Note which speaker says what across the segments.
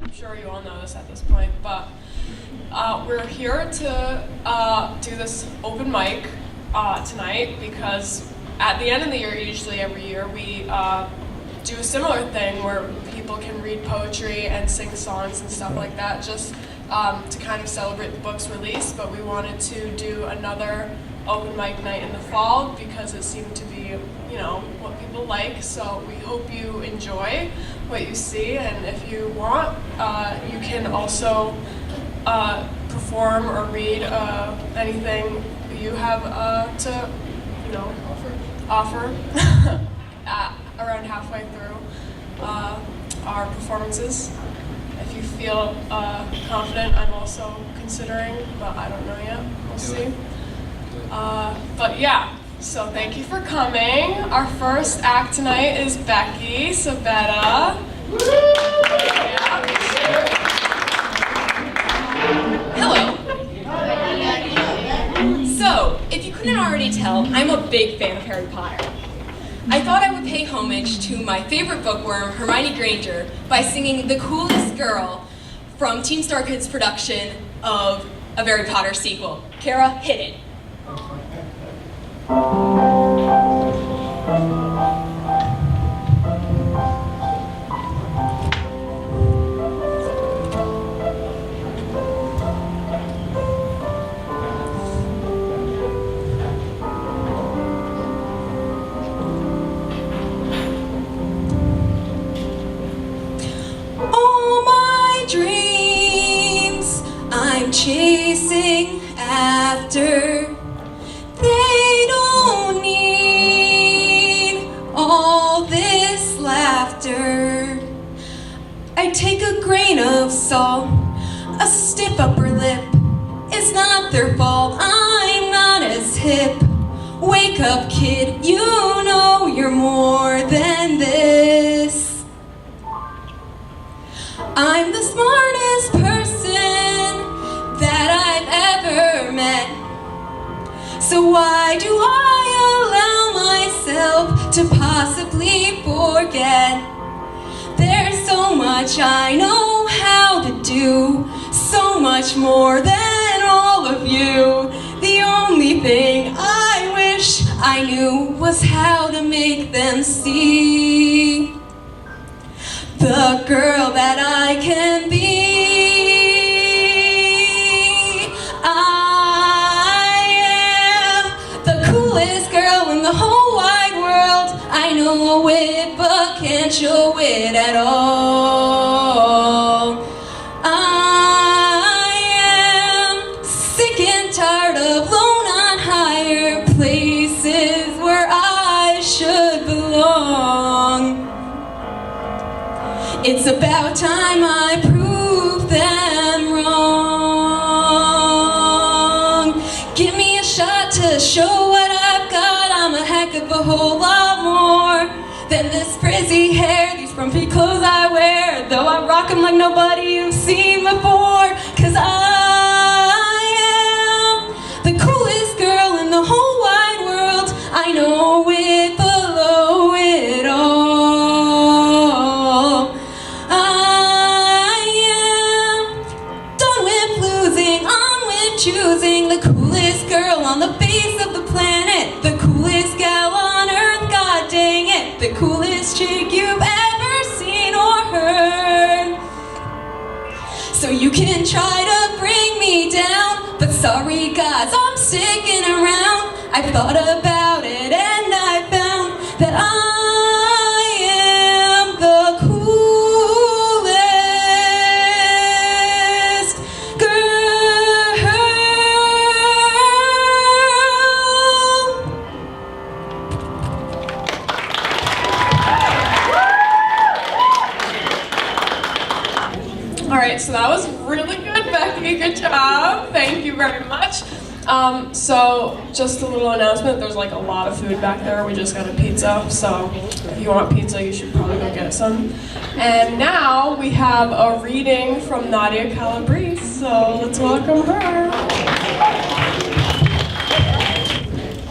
Speaker 1: I'm sure you all know this at this point, but we're here to do this open mic tonight because at the end of the year, usually every year, we do a similar thing where people can read poetry and sing songs and stuff like that, just to kind of celebrate the book's release. But we wanted to do another open mic night in the fall because it seemed to be, you know, what people like. So we hope you enjoy what you see, and if you want, you can also perform or read anything you have to, you know, offer around halfway through our performances. If you feel confident, I'm also considering, but I don't know yet. We'll see. But yeah, so thank you for coming. Our first act tonight is Becky Sabetta. Yeah.
Speaker 2: Hello. So, if you couldn't already tell, I'm a big fan of Harry Potter. I thought I would pay homage to my favorite bookworm, Hermione Granger, by singing The Coolest Girl from Teen Star Kids' production of a Harry Potter sequel. Kara, hit it. Chasing after, they don't need all this laughter. I take a grain of salt, a stiff upper lip. It's not their fault, I'm not as hip. Wake up, kid, you know you're more than this. I'm the smartest person that I've ever met. So why do I allow myself to possibly forget? There's so much I know how to do, so much more than all of you. The only thing I wish I knew was how to make them see the girl that I can be. The whole wide world, I know it, but can't show it at all. I am sick and tired of lone on higher places where I should belong. It's about time I prove them wrong. Give me a shot to show what I've got. I'm a heck of a whole lot more than this frizzy hair, these frumpy clothes I wear, though I rock them like nobody you've seen before. Cause I am the coolest girl in the whole wide world. I know it below it all. I am done with losing, on with choosing the coolest girl on the face of the planet, the coolest gal on earth, god dang it, the coolest chick you've ever seen or heard. So you can try to bring me down, but sorry guys, I'm sticking around. I've thought about it and I found that I am the coolest girl.
Speaker 1: All right, so that was really good, Becky. Good job. Thank you very much. So just a little announcement, there's like a lot of food back there. We just got a pizza, so if you want pizza, you should probably go get some. And now we have a reading from Nadia Calabrese, so let's welcome her.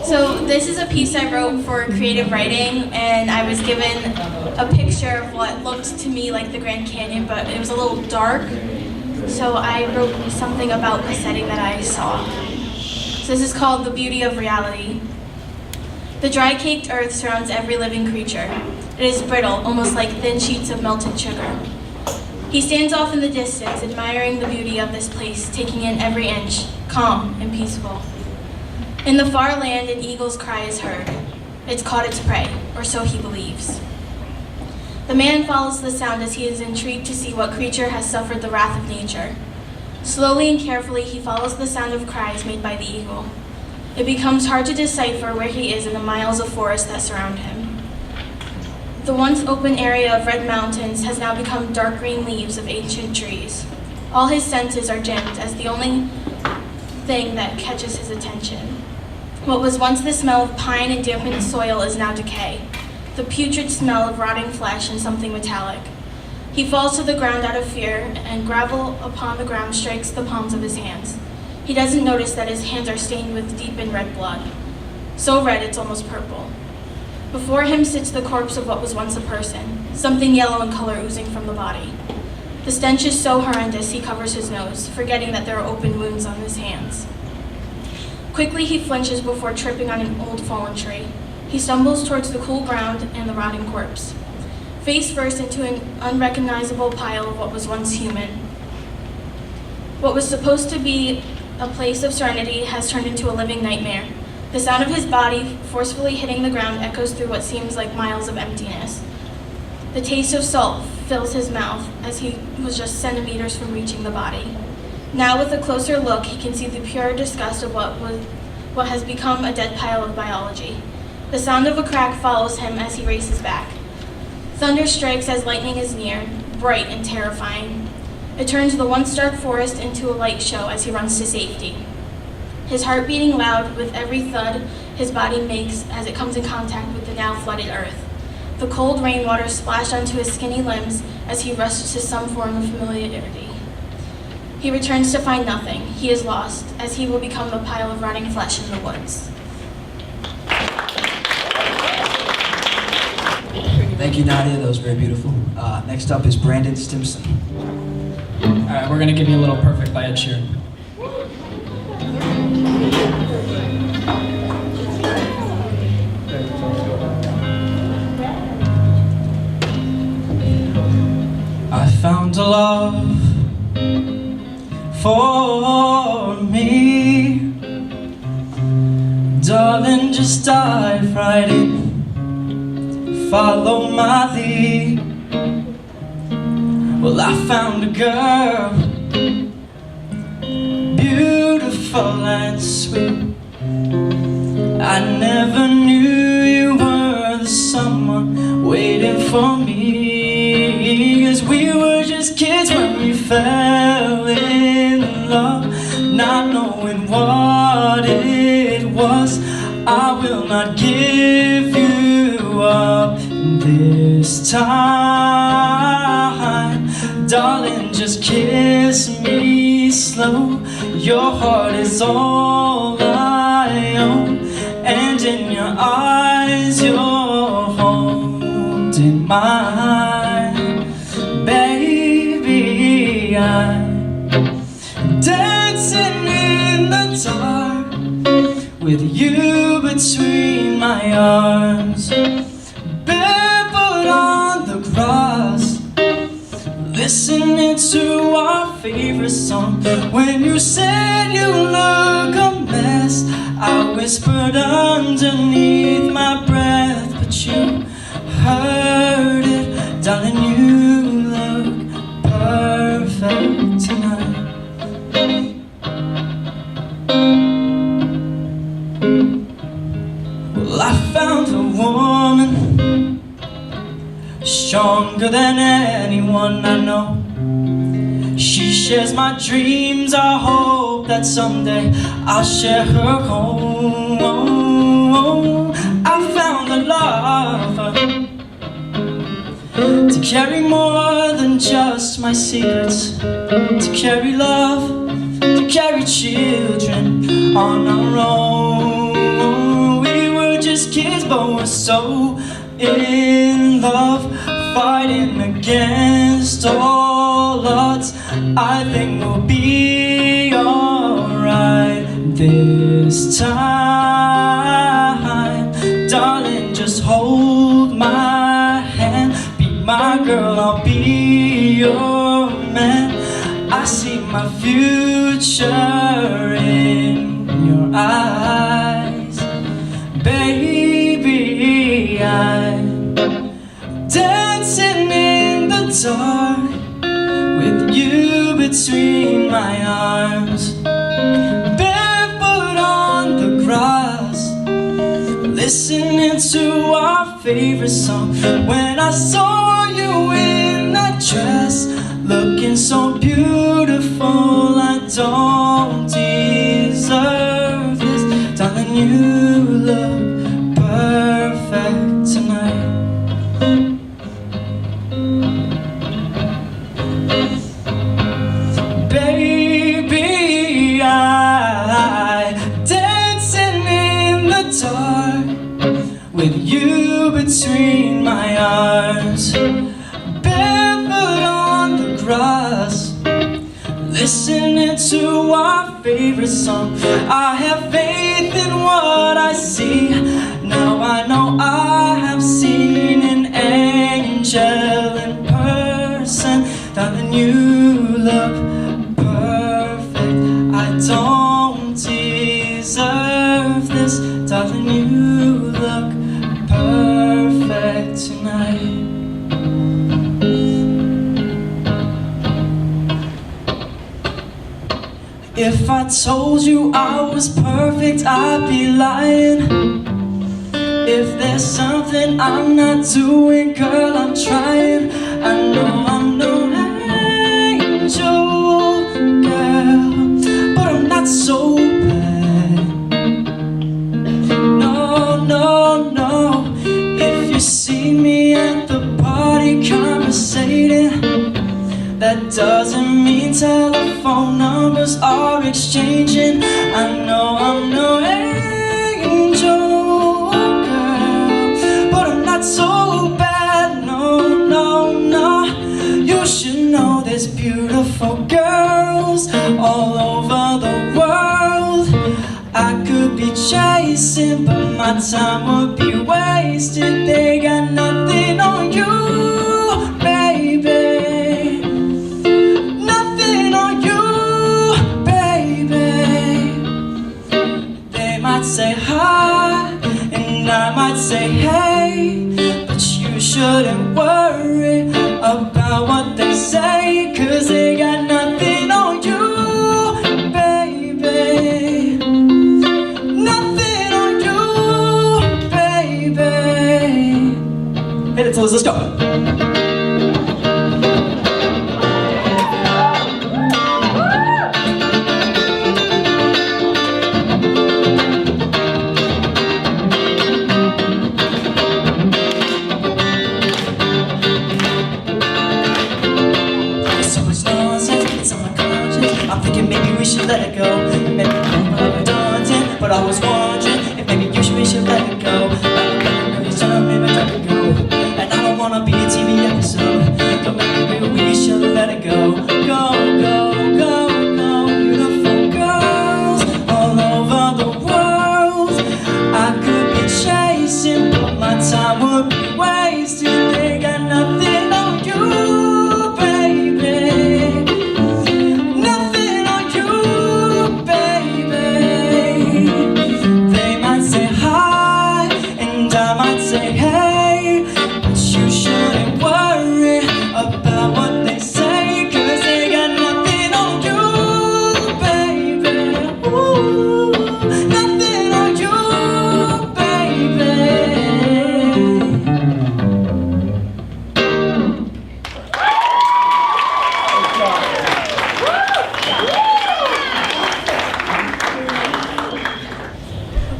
Speaker 3: So this is a piece I wrote for creative writing, and I was given a picture of what looked to me like the Grand Canyon, but it was a little dark. So I wrote something about the setting that I saw. So this is called The Beauty of Reality. The dry caked earth surrounds every living creature. It is brittle, almost like thin sheets of melted sugar. He stands off in the distance, admiring the beauty of this place, taking in every inch, calm and peaceful. In the far land, an eagle's cry is heard. It's caught its prey, or so he believes. The man follows the sound as he is intrigued to see what creature has suffered the wrath of nature. Slowly and carefully, he follows the sound of cries made by the eagle. It becomes hard to decipher where he is in the miles of forest that surround him. The once open area of red mountains has now become dark green leaves of ancient trees. All his senses are dimmed as the only thing that catches his attention. What was once the smell of pine and dampened soil is now decay, the putrid smell of rotting flesh and something metallic. He falls to the ground out of fear, and gravel upon the ground strikes the palms of his hands. He doesn't notice that his hands are stained with deep and red blood. So red it's almost purple. Before him sits the corpse of what was once a person, something yellow in color oozing from the body. The stench is so horrendous he covers his nose, forgetting that there are open wounds on his hands. Quickly he flinches before tripping on an old fallen tree. He stumbles towards the cool ground and the rotting corpse, face first into an unrecognizable pile of what was once human. What was supposed to be a place of serenity has turned into a living nightmare. The sound of his body forcefully hitting the ground echoes through what seems like miles of emptiness. The taste of salt fills his mouth as he was just centimeters from reaching the body. Now with a closer look, he can see the pure disgust of what has become a dead pile of biology. The sound of a crack follows him as he races back. Thunder strikes as lightning is near, bright and terrifying. It turns the once dark forest into a light show as he runs to safety. His heart beating loud with every thud his body makes as it comes in contact with the now flooded earth. The cold rainwater splashed onto his skinny limbs as he rushes to some form of familiarity. He returns to find nothing. He is lost, as he will become a pile of rotting flesh in the woods.
Speaker 4: Thank you, Nadia. That was very beautiful. Next up is Brandon Stimson.
Speaker 5: All right, we're gonna give you a little Perfect by Ed Sheeran. I found a love for me, darling, just dive right in, follow my lead. Well, I found a girl, beautiful and sweet. I never knew you were the someone waiting for me, 'cause we were just kids when we fell in love, not knowing what it was. I will not give you up this time, darling, just kiss me slow. Your heart is all I own, and in your eyes you're holding mine. Baby, I'm dancing in the dark with you between my arms, barefoot on the grass, listening to our favorite song. When you said you look a mess, I whispered underneath my breath, but you heard it. Darling, you look perfect tonight. Well, I found a woman stronger than anyone I know. She shares my dreams. I hope that someday I'll share her home. I found a lover to carry more than just my secrets, to carry love, to carry children on our own. We were just kids, but we're so in love, fighting against all odds. I think we'll be alright this time. Darling, just hold my hand. Be my girl, I'll be your man. I see my future in your eyes. Baby, I'm dancing in the dark with you between my arms, barefoot on the grass, listening to our favorite song. When I saw you in that dress, looking so beautiful, I don't deserve this. Darling, you look perfect tonight. Baby, I dancing in the dark with you between my arms, barefoot on the grass, listening to our favorite song. I have faith in what I see. Now I know I have seen an angel in person. Darling, you look perfect. I don't deserve this. Darling, you look perfect tonight. If I told you I was perfect, I'd be lying. If there's something I'm not doing, girl, I'm trying. I know I'm no angel, girl, but I'm not so bad. No, no, no. If you see me at the party conversating, that doesn't mean telephone numbers are exchanging. I know I'm no angel, girl, but I'm not so bad. No, no, no. You should know there's beautiful girls all over the world. I could be chasing, but my time would be wasted. They got nothing on you, baby. Say hi, and I might say hey, but you shouldn't worry about what they say, 'cause they got nothing on you, baby. Nothing on you, baby. Hey, let's go. I'm thinking maybe we should let it go. Maybe I'm daunting, but I was wondering if maybe we should let it go. Maybe let it go. And I don't wanna be a TV episode, but maybe we should let it go. Go, go, go, go. Beautiful girls all over the world. I could be chasing, but my time would be wasted. They got nothing on you, baby. Say hey, but you shouldn't worry about what they say, 'cause they got nothing on you, baby. Ooh, nothing on you, baby.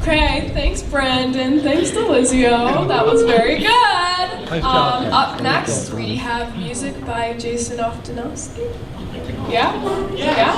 Speaker 1: Okay, thanks Brandon, thanks to Lizio, that was very good. Up next we have music by Jason Oftanowski. Yeah? Yeah?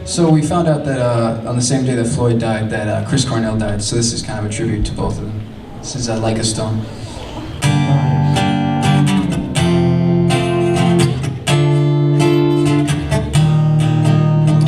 Speaker 4: So we found out that on the same day that Floyd died, that Chris Cornell died. So this is kind of a tribute to both of them. This is Like a Stone.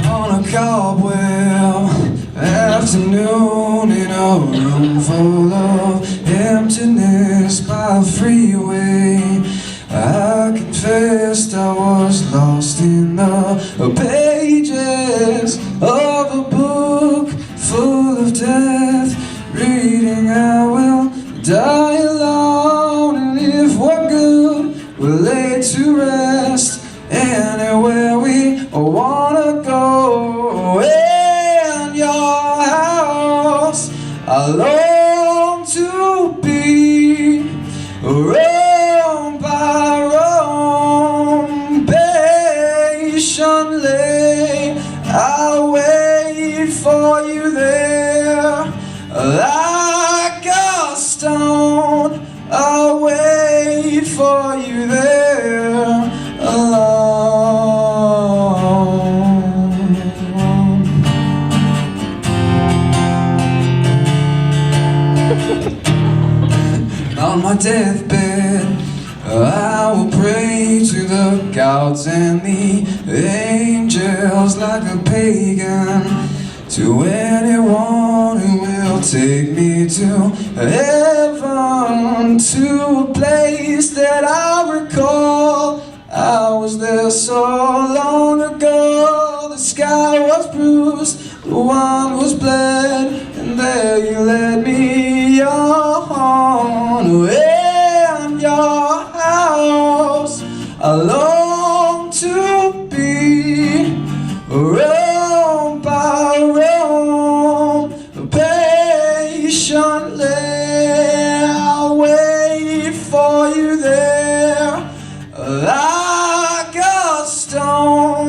Speaker 4: On a cobweb afternoon in a room full of emptiness by a freeway, I confessed I was lost in the pages of a book full of death, reading I will die alone, and if we're good, we're laid to rest anywhere we wanna go. In your house I long to be, roam by roam, patiently I'll wait for you there. Like a stone, I'll wait for you there alone. On my deathbed, I will pray to the gods and the angels like a pagan, to anyone who will take me to heaven, to a place that I recall. I was there so long ago. The sky was bruised, the wine was bled, and there you led me on. In your house I long to be, roam by roam, patiently I'll wait for you there. Like a stone,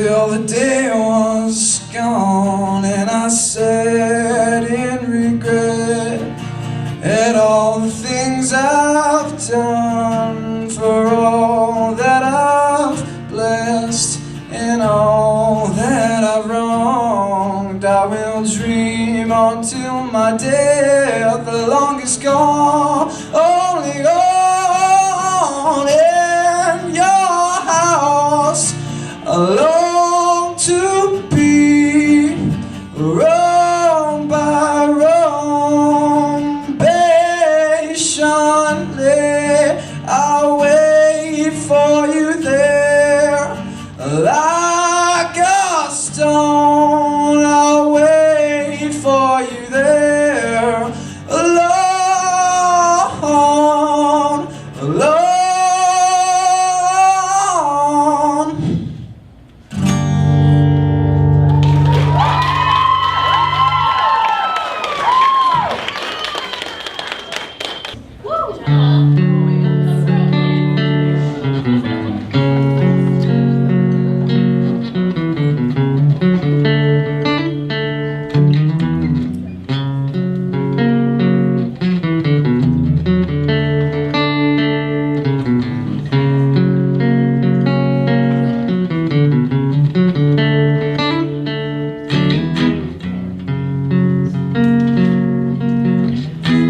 Speaker 4: till the day was gone, and I sat in regret at all the things I've done, for all that I've blessed and all that I've wronged. I will dream until my death, the longest gone, only on in your house. I long to be roam by roam, patiently I'll wait for you there, like a stone. I'll wait for you there, alone, alone.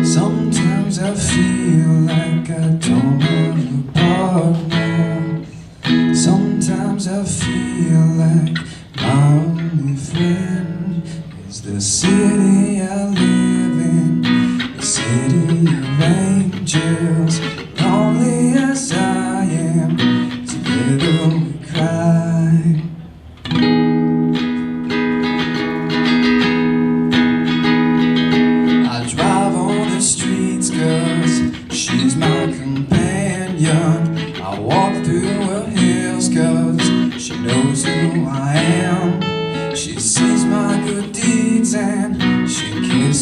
Speaker 4: Sometimes I feel like I don't have a partner. Sometimes I feel like my only friend is the city I live in, the city of angels. Lonely as I am, together we cry. I drive on the streets 'cause she's my companion. I walk through her hills 'cause she knows who I am. She sees my good deeds and she kisses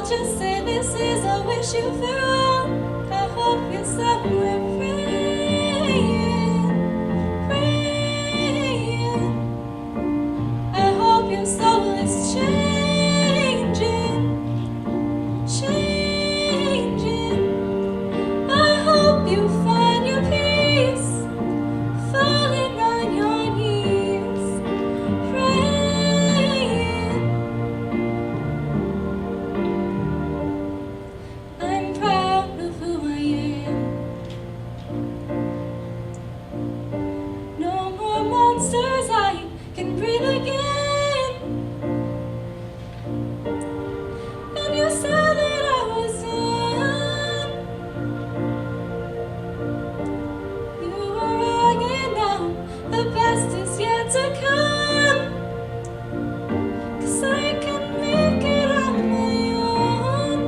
Speaker 2: I'll just say this is I wish you farewell. I hope you're somewhere praying, praying. I hope your soul is changing, changing. I hope you find your peace, falling on your knees, praying. I'm proud of who I am. No more monsters, I can breathe again. And you said that I was on. You were wrong and now the best is yet to come. 'Cause I can make it on my own.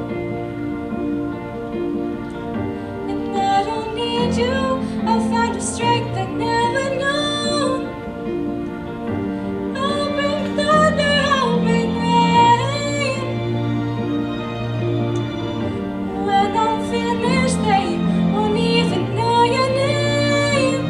Speaker 2: And I don't need you, I'll find a strength I never known. I'll bring thunder, I'll bring rain. When I'm finished, they won't even know your name.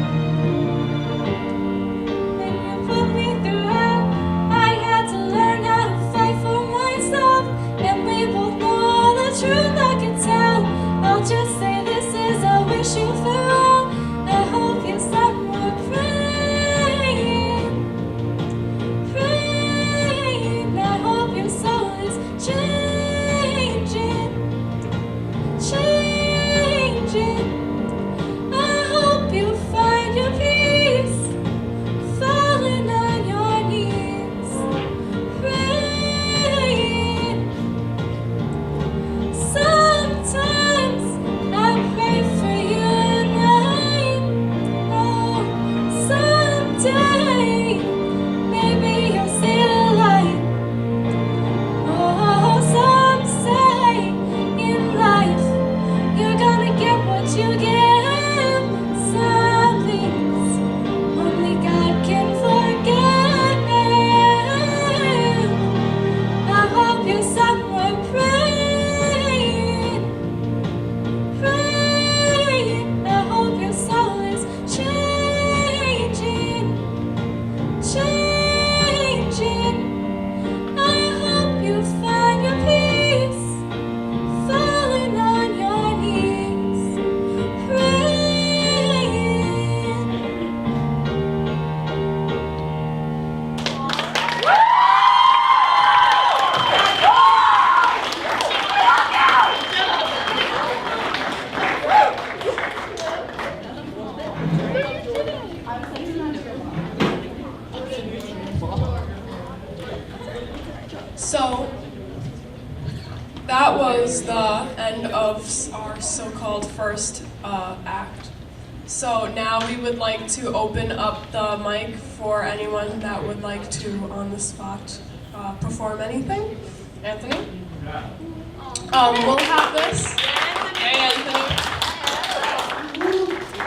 Speaker 2: When you put me through hell, I had to learn how to fight for myself. And we both know the truth I can tell. I'll just say this is I wish you farewell. I hope you're somewhere praying, praying. I hope your soul is changing, changing. I hope you find your peace, falling on your knees, praying. Sometimes I pray for you at night. Oh, someday maybe you'll see the light. Oh, some say in life you're gonna get what you give. Some things only God can forget. I hope you're somewhere praying, praying. I hope your soul is changing, changing. I hope you find your peace, falling on your knees, praying.
Speaker 1: So that was the end of our so-called first act. So now we would like to open up the mic for anyone that would like to, on the spot, perform anything. Anthony? We'll have this. Hey, Anthony.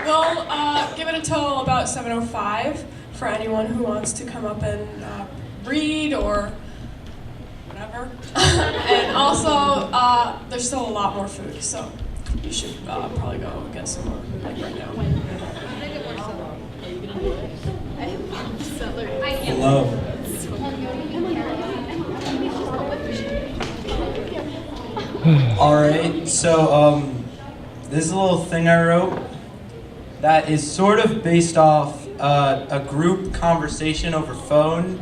Speaker 1: We'll give it until about 7:05 for anyone who wants to come up and read or whatever. And also, there's still a lot more food, so you should probably go get some more like right now.
Speaker 6: Hello. All right, so this is a little thing I wrote that is sort of based off a group conversation over phone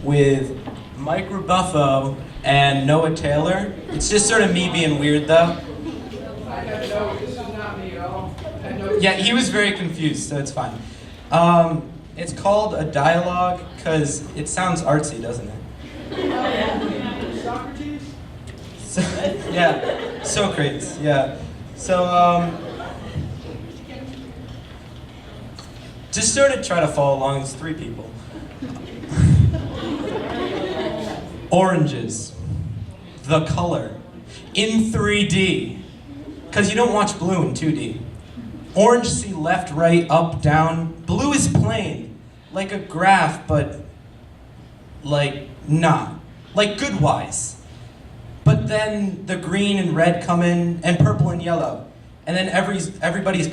Speaker 6: with Mike Rebuffo and Noah Taylor. It's just sort of me being weird though. Yeah, he was very confused, so it's fine. It's called a dialogue because it sounds artsy, doesn't it?
Speaker 5: Socrates?
Speaker 6: So, yeah, Socrates, yeah. So, just sort of try to follow along. It's 3 people. Oranges, the color, in 3D, because you don't watch blue in 2D. Orange, see left, right, up, down. Blue is plain, like a graph, but like not. Like Goodwise. But then the green and red come in, and purple and yellow. And then everybody's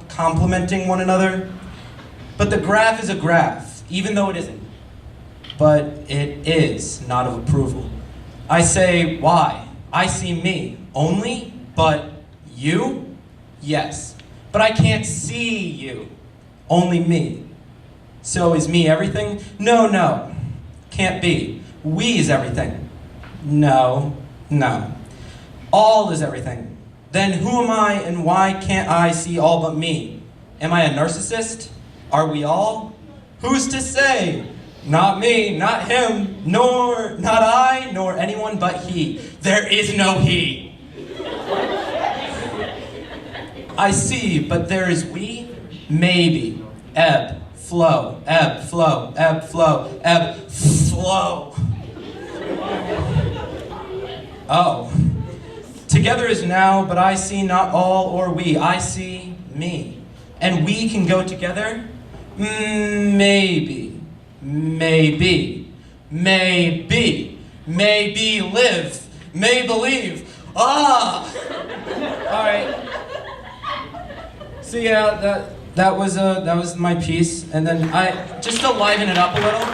Speaker 6: complimenting one another. But the graph is a graph, even though it isn't. But it is not of approval. I say, why? I see me only, but you? Yes. But I can't see you. Only me. So is me everything? No, no. Can't be. We is everything. No, no. All is everything. Then who am I and why can't I see all but me? Am I a narcissist? Are we all? Who's to say? Not me, not him, nor not I, nor anyone but he. There is no he. I see, but there is we? Maybe. Ebb, flow, ebb, flow, ebb, flow, ebb, flow. Oh. Together is now, but I see not all or we. I see me. And we can go together? Maybe. Maybe. Maybe. Maybe live. May believe. Ah! Alright. So yeah, that was my piece. And then just to liven it up a little.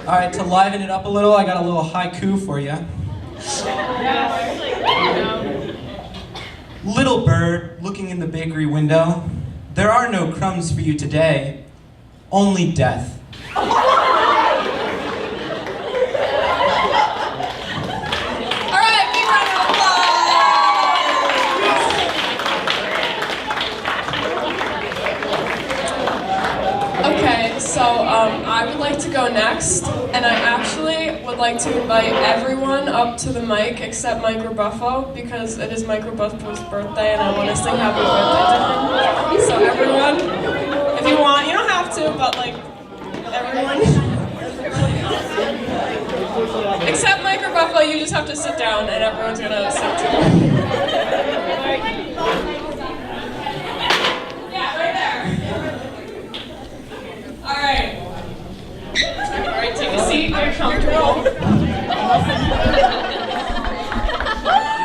Speaker 6: Alright, to liven it up a little, I got a little haiku for you. Little bird looking in the bakery window, there are no crumbs for you today, only death.
Speaker 1: Alright, big round of applause! Okay, so I would like to go next, and I actually would like to invite everyone up to the mic except Mike Rebuffo, because it is Mike Rebuffo's birthday and I want to sing happy birthday to him. So everyone, if you want, you don't have to, but like, everyone. Except Mike Rebuffo, you just have to sit down and everyone's gonna sit too. Yeah, right there. Alright, take a seat, get comfortable.
Speaker 7: You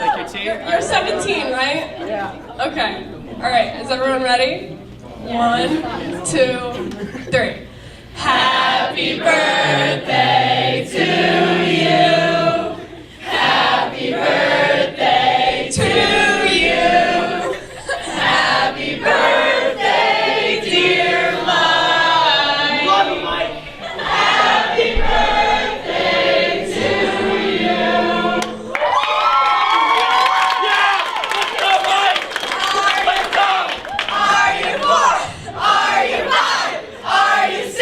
Speaker 7: like your tea?
Speaker 1: You're 17, right?
Speaker 7: Yeah.
Speaker 1: Okay. Alright, is everyone ready? 1, 2, 3. Happy birthday to you. Happy birthday to you. Happy birthday, dear Mike.
Speaker 7: Love you, Mike.
Speaker 1: Happy birthday to you.
Speaker 7: Yeah! Let's go, Mike! Let's go!
Speaker 1: Are you 4? Are you 5? Are you 6?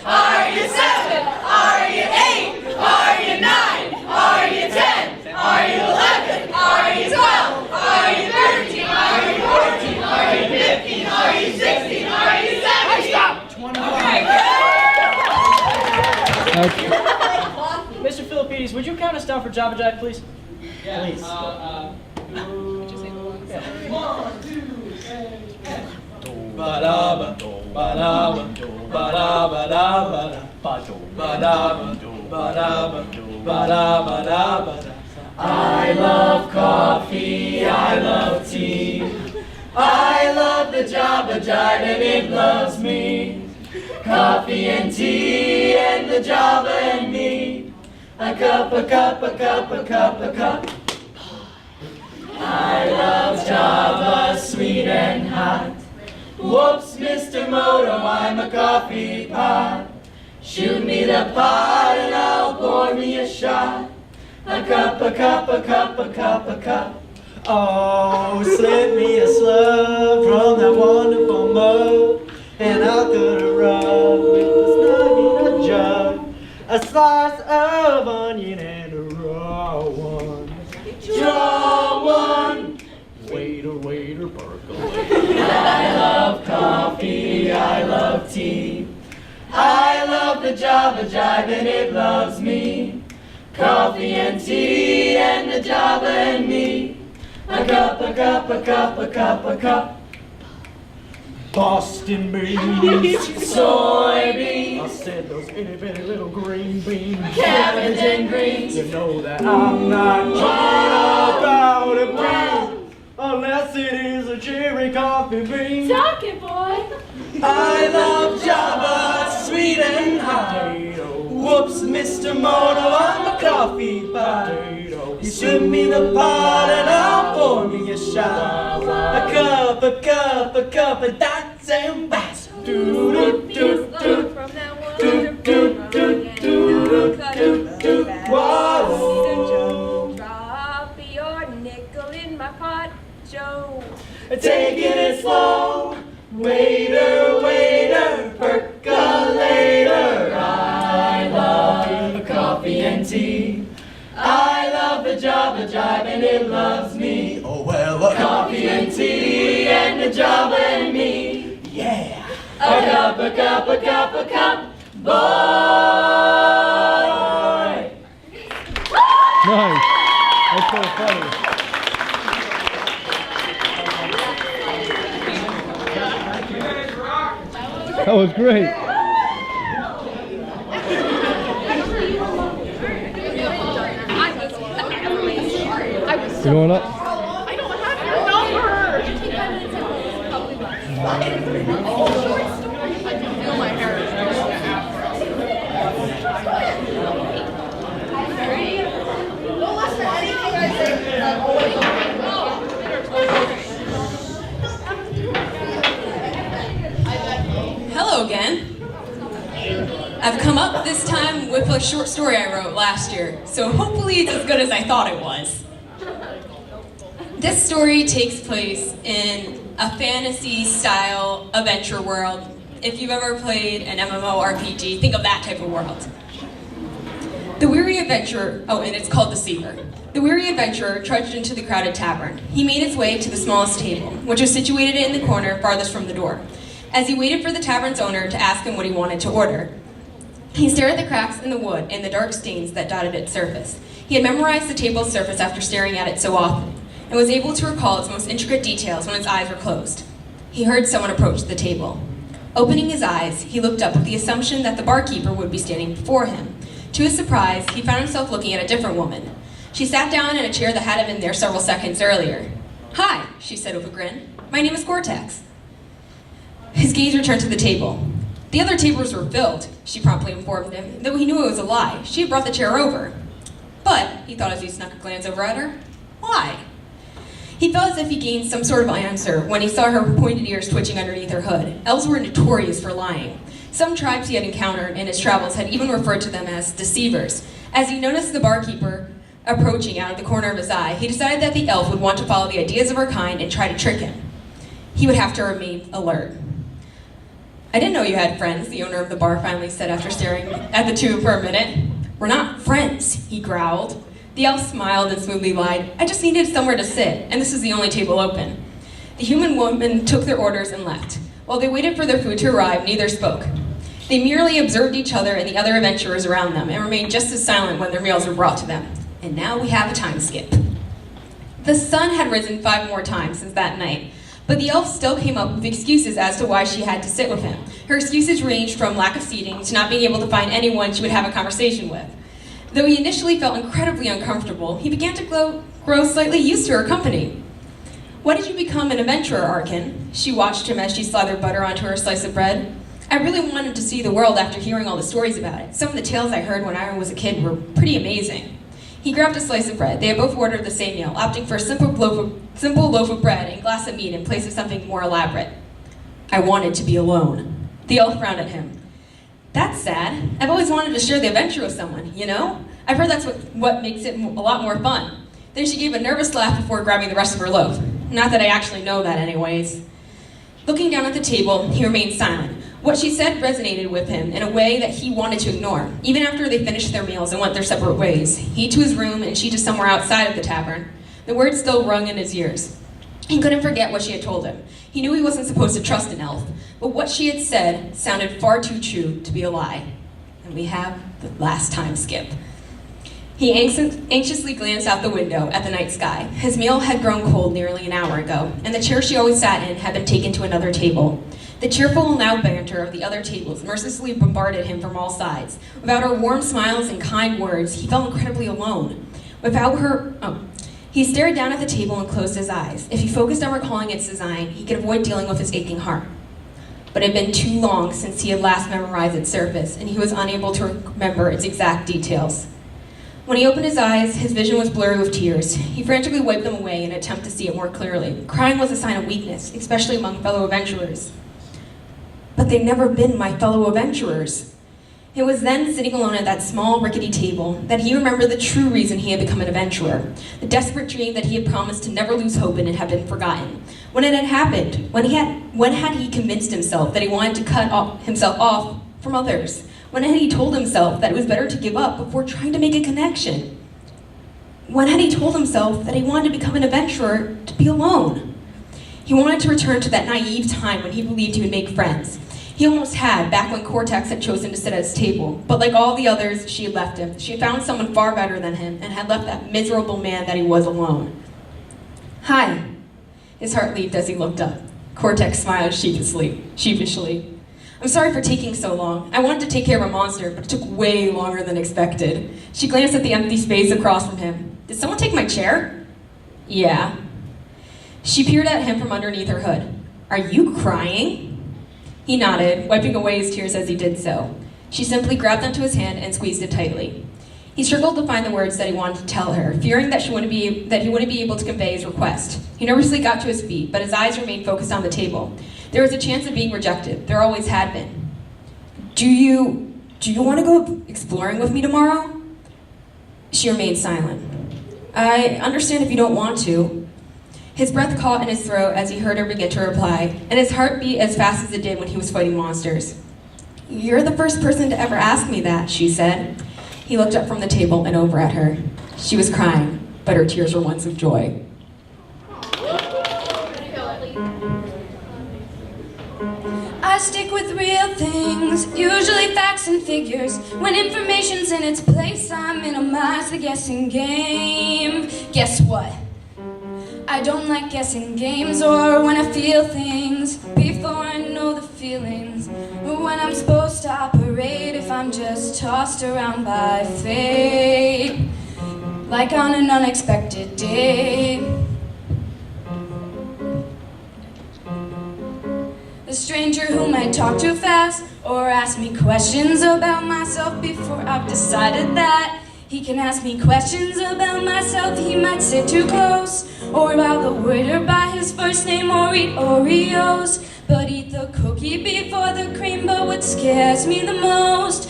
Speaker 1: Are you 7? Are you 8? Are you 9? Are you 10? Are you 11? Are you 12? Are you 13? Are you 14? Are you 15? Are you 16? Are you 17?
Speaker 7: Stop!
Speaker 1: Okay, good.
Speaker 5: Mr. Philippides, would you count us down for Jabba Jive, please?
Speaker 7: Yeah.
Speaker 5: Please.
Speaker 7: Ba-da-ba, ba-da-ba, ba-da-ba-da-ba-da, ba-da-ba, ba-da-ba, ba-da-ba-da-ba-da. I love coffee, I love tea. I love the Jabba Jive and it loves me. Coffee and tea and the Jabba and me. A cup, a cup, a cup, a cup, a cup. I love Java, sweet and hot. Whoops, Mr. Moto, I'm a coffee pot. Shoot me the pot and I'll pour me a shot. A cup, a cup, a cup, a cup, a cup. Oh, slip me a slug from that wonderful mug, and I'll cut a rug with a snug in a jug. A slice of onion and a raw one. Draw one. Waiter, waiter, percolate. I love coffee, I love tea. I love the Java Jive and it loves me. Coffee and tea and the Java and me. A cup, a cup, a cup, a cup, a cup.
Speaker 5: Boston beans,
Speaker 7: soybeans,
Speaker 5: I said those itty bitty little green beans,
Speaker 7: cabbage and greens.
Speaker 5: You know that I'm not talking about a bean, unless it is a cherry coffee bean.
Speaker 7: Talk it, boy.
Speaker 5: I love Java, sweet and hot. Whoops, Mr. Moto, I'm a coffee pot. You send me the pot and I'll pour me a shot. A cup of dots and bats. Do do do do.
Speaker 2: From now on,
Speaker 5: Do do do do do do. Whoa.
Speaker 2: drop your nickel in my pot, Joe.
Speaker 5: Taking it slow. Waiter, waiter, percolator. I love coffee and tea. I love the Java jive and it loves me. Oh well, coffee and tea and the Java and me. Yeah. A cup, boy.
Speaker 8: Nice. That's so funny. That was great. You going up?
Speaker 2: Hello again. I've come up this time with a short story I wrote last year, so hopefully it's as good as I thought it was. This story takes place in a fantasy-style adventure world. If you've ever played an MMORPG, think of that type of world. The weary adventurer, and it's called Deceiver. The weary adventurer trudged into the crowded tavern. He made his way to the smallest table, which was situated in the corner farthest from the door. As he waited for the tavern's owner to ask him what he wanted to order, he stared at the cracks in the wood and the dark stains that dotted its surface. He had memorized the table's surface after staring at it so often, and was able to recall its most intricate details when his eyes were closed. He heard someone approach the table. Opening his eyes, he looked up with the assumption that the barkeeper would be standing before him. To his surprise, he found himself looking at a different woman. She sat down in a chair that had been there several seconds earlier. "Hi," she said with a grin. "My name is Cortex." His gaze returned to the table. "The other tables were filled," she promptly informed him, though he knew it was a lie. She had brought the chair over. "But," he thought as he snuck a glance over at her, "why?" He felt as if he gained some sort of answer when he saw her pointed ears twitching underneath her hood. Elves were notorious for lying. Some tribes he had encountered in his travels had even referred to them as deceivers. As he noticed the barkeeper approaching out of the corner of his eye, he decided that the elf would want to follow the ideas of her kind and try to trick him. He would have to remain alert. "I didn't know you had friends," the owner of the bar finally said after staring at the two for a minute. "We're not friends," he growled. The elf smiled and smoothly lied. "I just needed somewhere to sit, and this is the only table open." The human woman took their orders and left. While they waited for their food to arrive, neither spoke. They merely observed each other and the other adventurers around them and remained just as silent when their meals were brought to them. And now we have a time skip. The sun had risen 5 more times since that night, but the elf still came up with excuses as to why she had to sit with him. Her excuses ranged from lack of seating to not being able to find anyone she would have a conversation with. Though he initially felt incredibly uncomfortable, he began to grow slightly used to her company. "Why did you become an adventurer, Arkin?" She watched him as she slathered butter onto her slice of bread. "I really wanted to see the world after hearing all the stories about it. Some of the tales I heard when I was a kid were pretty amazing." He grabbed a slice of bread. They had both ordered the same meal, opting for a simple loaf of bread and glass of meat in place of something more elaborate. "I wanted to be alone." The elf frowned at him. "That's sad. I've always wanted to share the adventure with someone, you know? I've heard that's what makes it a lot more fun." Then she gave a nervous laugh before grabbing the rest of her loaf. "Not that I actually know that anyways." Looking down at the table, he remained silent. What she said resonated with him in a way that he wanted to ignore. Even after they finished their meals and went their separate ways, he to his room and she to somewhere outside of the tavern, the words still rung in his ears. He couldn't forget what she had told him. He knew he wasn't supposed to trust an elf, but what she had said sounded far too true to be a lie. And we have the last time skip. He anxiously glanced out the window at the night sky. His meal had grown cold nearly an hour ago, and the chair she always sat in had been taken to another table. The cheerful and loud banter of the other tables mercilessly bombarded him from all sides. Without her warm smiles and kind words, he felt incredibly alone. He stared down at the table and closed his eyes. If he focused on recalling its design, he could avoid dealing with his aching heart. But it had been too long since he had last memorized its surface, and he was unable to remember its exact details. When he opened his eyes, his vision was blurry with tears. He frantically wiped them away in an attempt to see it more clearly. Crying was a sign of weakness, especially among fellow adventurers. But they'd never been my fellow adventurers. It was then, sitting alone at that small, rickety table, that he remembered the true reason he had become an adventurer, the desperate dream that he had promised to never lose hope in and had been forgotten. When it had happened, when had he convinced himself that he wanted to cut himself off from others? When had he told himself that it was better to give up before trying to make a connection? When had he told himself that he wanted to become an adventurer to be alone? He wanted to return to that naive time when he believed he would make friends. He almost had, back when Cortex had chosen to sit at his table, but like all the others, she had left him. She had found someone far better than him and had left that miserable man that he was alone. Hi. His heart leaped as he looked up. Cortex smiled sheepishly. I'm sorry for taking so long. I wanted to take care of a monster, but it took way longer than expected. She glanced at the empty space across from him. Did someone take my chair? Yeah. She peered at him from underneath her hood. Are you crying? He nodded, wiping away his tears as he did so. She simply grabbed onto his hand and squeezed it tightly. He struggled to find the words that he wanted to tell her, fearing that he wouldn't be able to convey his request. He nervously got to his feet, but his eyes remained focused on the table. There was a chance of being rejected. There always had been. Do you want to go exploring with me tomorrow? She remained silent. I understand if you don't want to. His breath caught in his throat as he heard her begin to reply, and his heart beat as fast as it did when he was fighting monsters. You're the first person to ever ask me that, she said. He looked up from the table and over at her. She was crying, but her tears were ones of joy. I stick with real things, usually facts and figures. When information's in its place, I minimize the guessing game. Guess what? I don't like guessing games or when I feel things before I know the feelings, or when I'm supposed to operate if I'm just tossed around by fate, like on an unexpected day. A stranger who might talk too fast or ask me questions about myself before I've decided that he can ask me questions about myself. He might sit too close, or about the waiter by his first name, or eat Oreos, but eat the cookie before the cream. But what scares me the most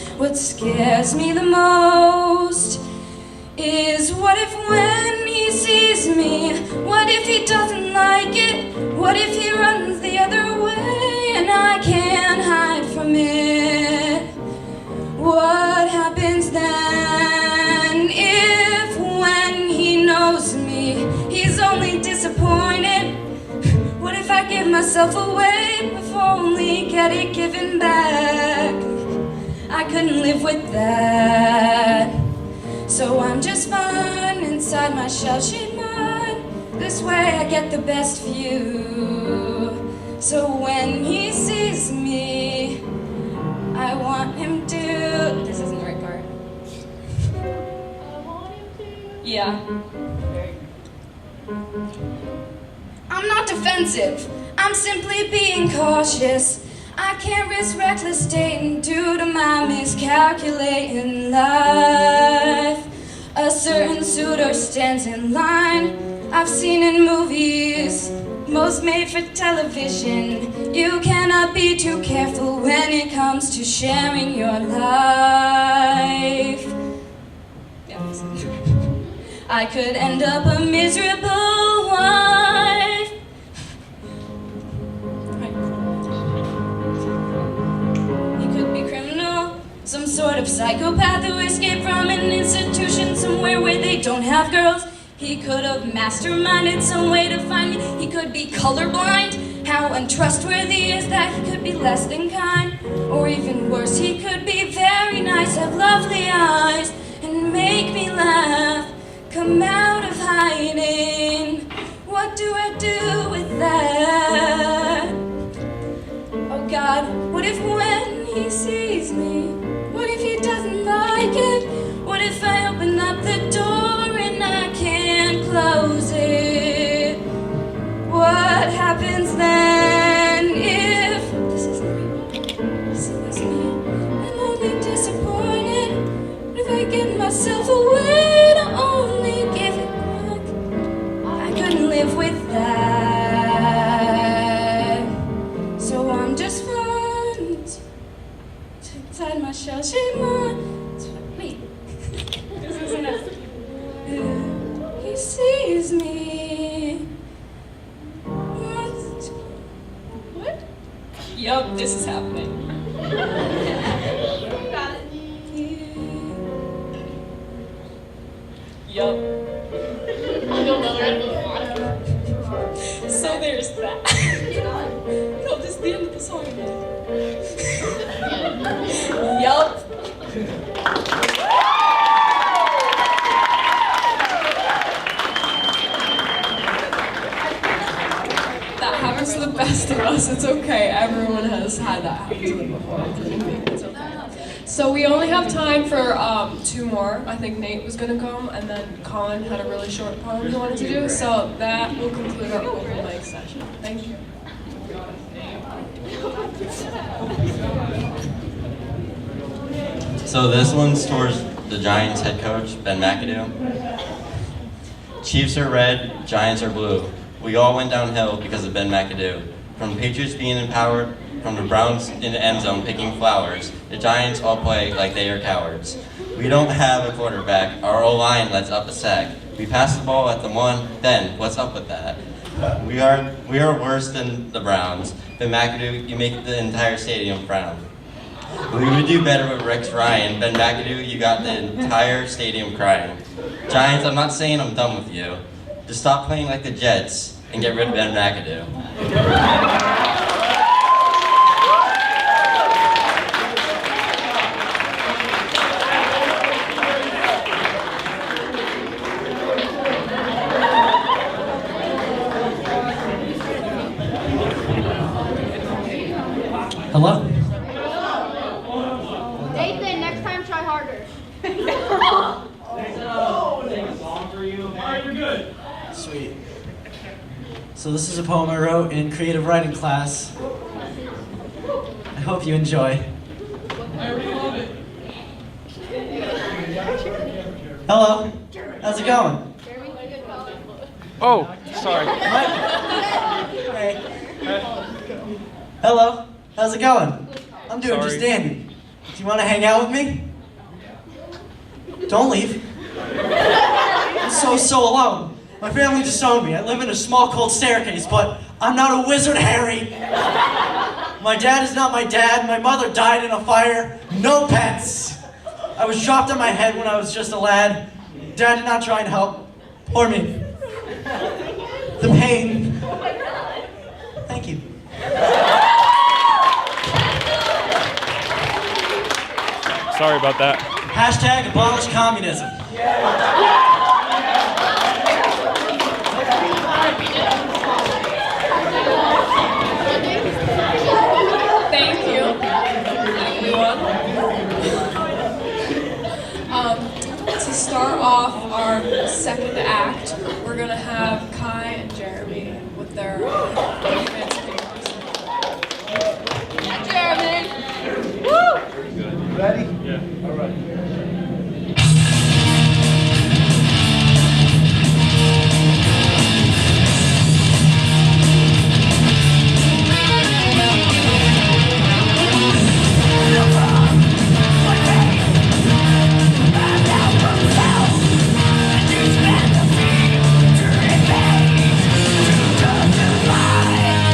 Speaker 2: is what if when he sees me, what if he doesn't like it, what if he runs the other way and I can't hide from it? What happens then if when he knows me, he's only disappointed? What if I give myself away before only get it given back? I couldn't live with that. So I'm just fine inside my shell-shaped mind. This way I get the best view. So when he sees me, I want him to... This isn't the right part. Yeah. I'm not defensive. I'm simply being cautious. I can't risk reckless dating due to my miscalculating life. A certain suitor stands in line I've seen in movies, most made for television. You cannot be too careful when it comes to sharing your life. I could end up a miserable wife. He could be criminal, some sort of psychopath who escaped from an institution somewhere where they don't have girls. He could have masterminded some way to find me. He could be colorblind. How untrustworthy is that? He could be less than kind. Or even worse, he could be very nice, have lovely eyes, and make me laugh. Come out of hiding. What do I do with that? Oh like it? What if I open up the door and I can't close it? What happens then if this isn't me? So that's me. I'm only disappointed. What if I give myself away to only give it back? I couldn't live with that. So I'm just fine inside my shell. Shame on. Wait. This isn't it. He sees me. What?
Speaker 1: Yup, this is happening. Yup. So there's that. No, this is the end of the song again. Yup. That happens to the best of us. It's okay. Everyone has had that happen to them before, including me. It's okay. So we only have time for 2 more. I think Nate was going to come, and then Colin had a really short poem he wanted to do. So that will conclude our open mic session. Thank you.
Speaker 9: So this one's towards the Giants head coach, Ben McAdoo. Chiefs are red, Giants are blue. We all went downhill because of Ben McAdoo. From the Patriots being empowered, from the Browns in the end zone picking flowers, the Giants all play like they are cowards. We don't have a quarterback, our O-line lets up a sack. We pass the ball at the 1, then what's up with that? We are worse than the Browns. Ben McAdoo, you make the entire stadium frown. We would do better with Rex Ryan. Ben McAdoo, you got the entire stadium crying. Giants, I'm not saying I'm done with you. Just stop playing like the Jets and get rid of Ben McAdoo.
Speaker 5: Hello?
Speaker 10: Nathan, next time try harder.
Speaker 5: Sweet. So this is a poem I wrote in creative writing class. I hope you enjoy. Hello. How's it going?
Speaker 8: Oh, sorry.
Speaker 5: Hey. Hello. How's it going? I'm doing just dandy. Do you want to hang out with me? Don't leave. I'm so alone. My family disowned me. I live in a small cold staircase, but I'm not a wizard, Harry. My dad is not my dad. My mother died in a fire. No pets. I was dropped on my head when I was just a lad. Dad did not try and help. Poor me. The pain. Thank you.
Speaker 8: Sorry about that.
Speaker 5: Hashtag abolish communism.
Speaker 1: Thank you, everyone. To start off our second act, we're gonna have Kai and Jeremy with their fancy papers. Jeremy! Woo!
Speaker 6: Ready?
Speaker 8: Yeah. All right.
Speaker 7: Open wide.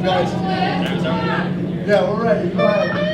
Speaker 11: guys. Yeah, we're ready. Go ahead.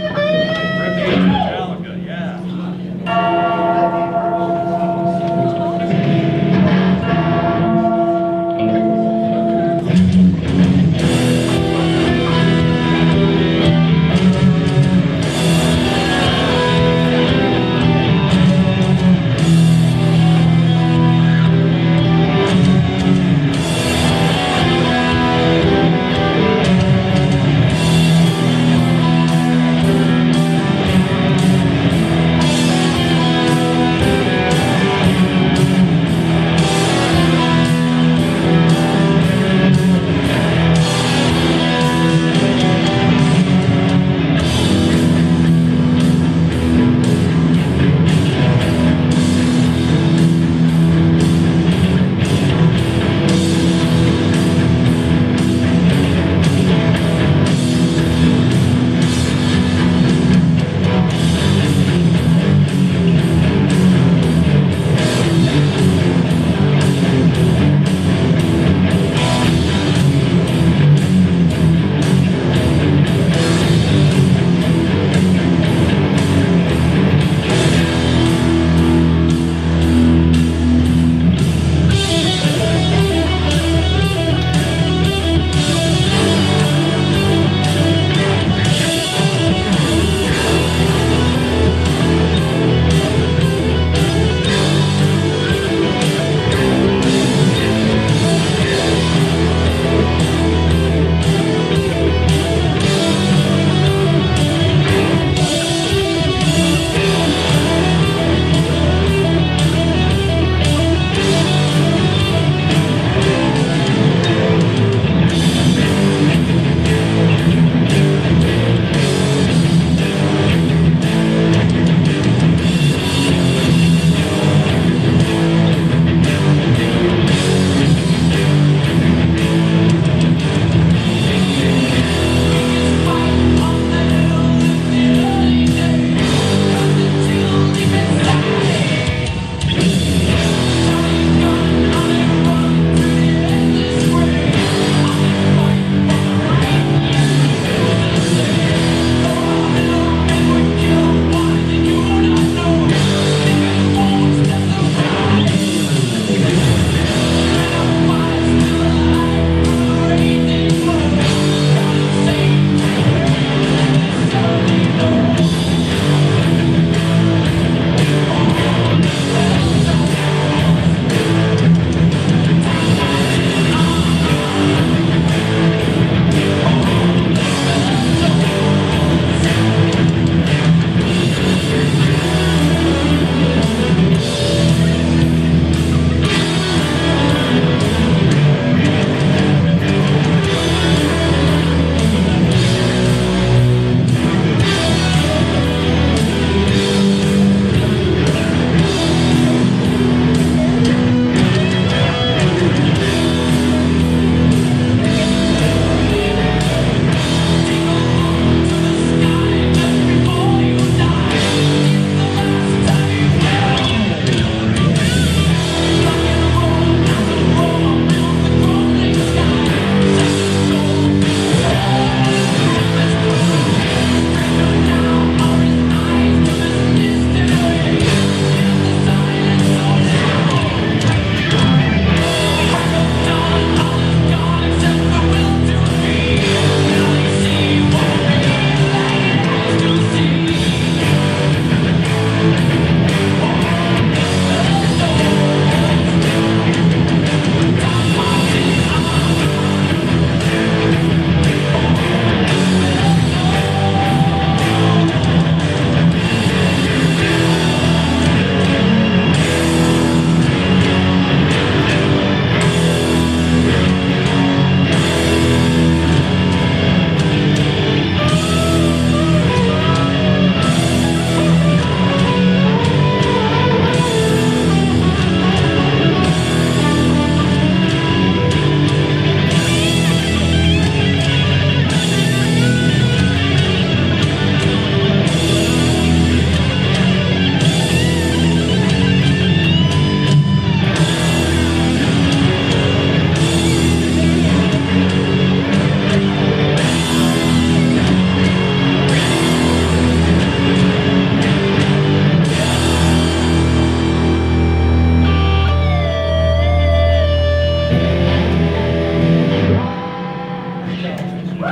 Speaker 6: In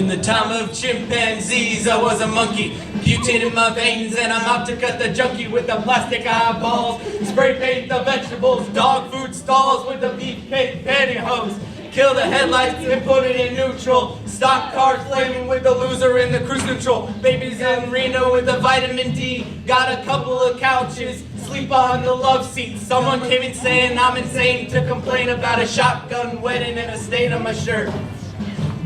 Speaker 6: the time of chimpanzees, I was a monkey. Butane in my veins, and I'm out to cut the junkie with the plastic eyeballs. Spray paint the vegetables, dog food stalls with the beefcake pantyhose. Kill the headlights and put it in neutral. Stock cars flaming with the loser in the cruise control. Babies in Reno with the vitamin D. Got a couple of couches, sleep on the love seat. Someone came in saying I'm insane to complain about a shotgun wedding and a stain on my shirt.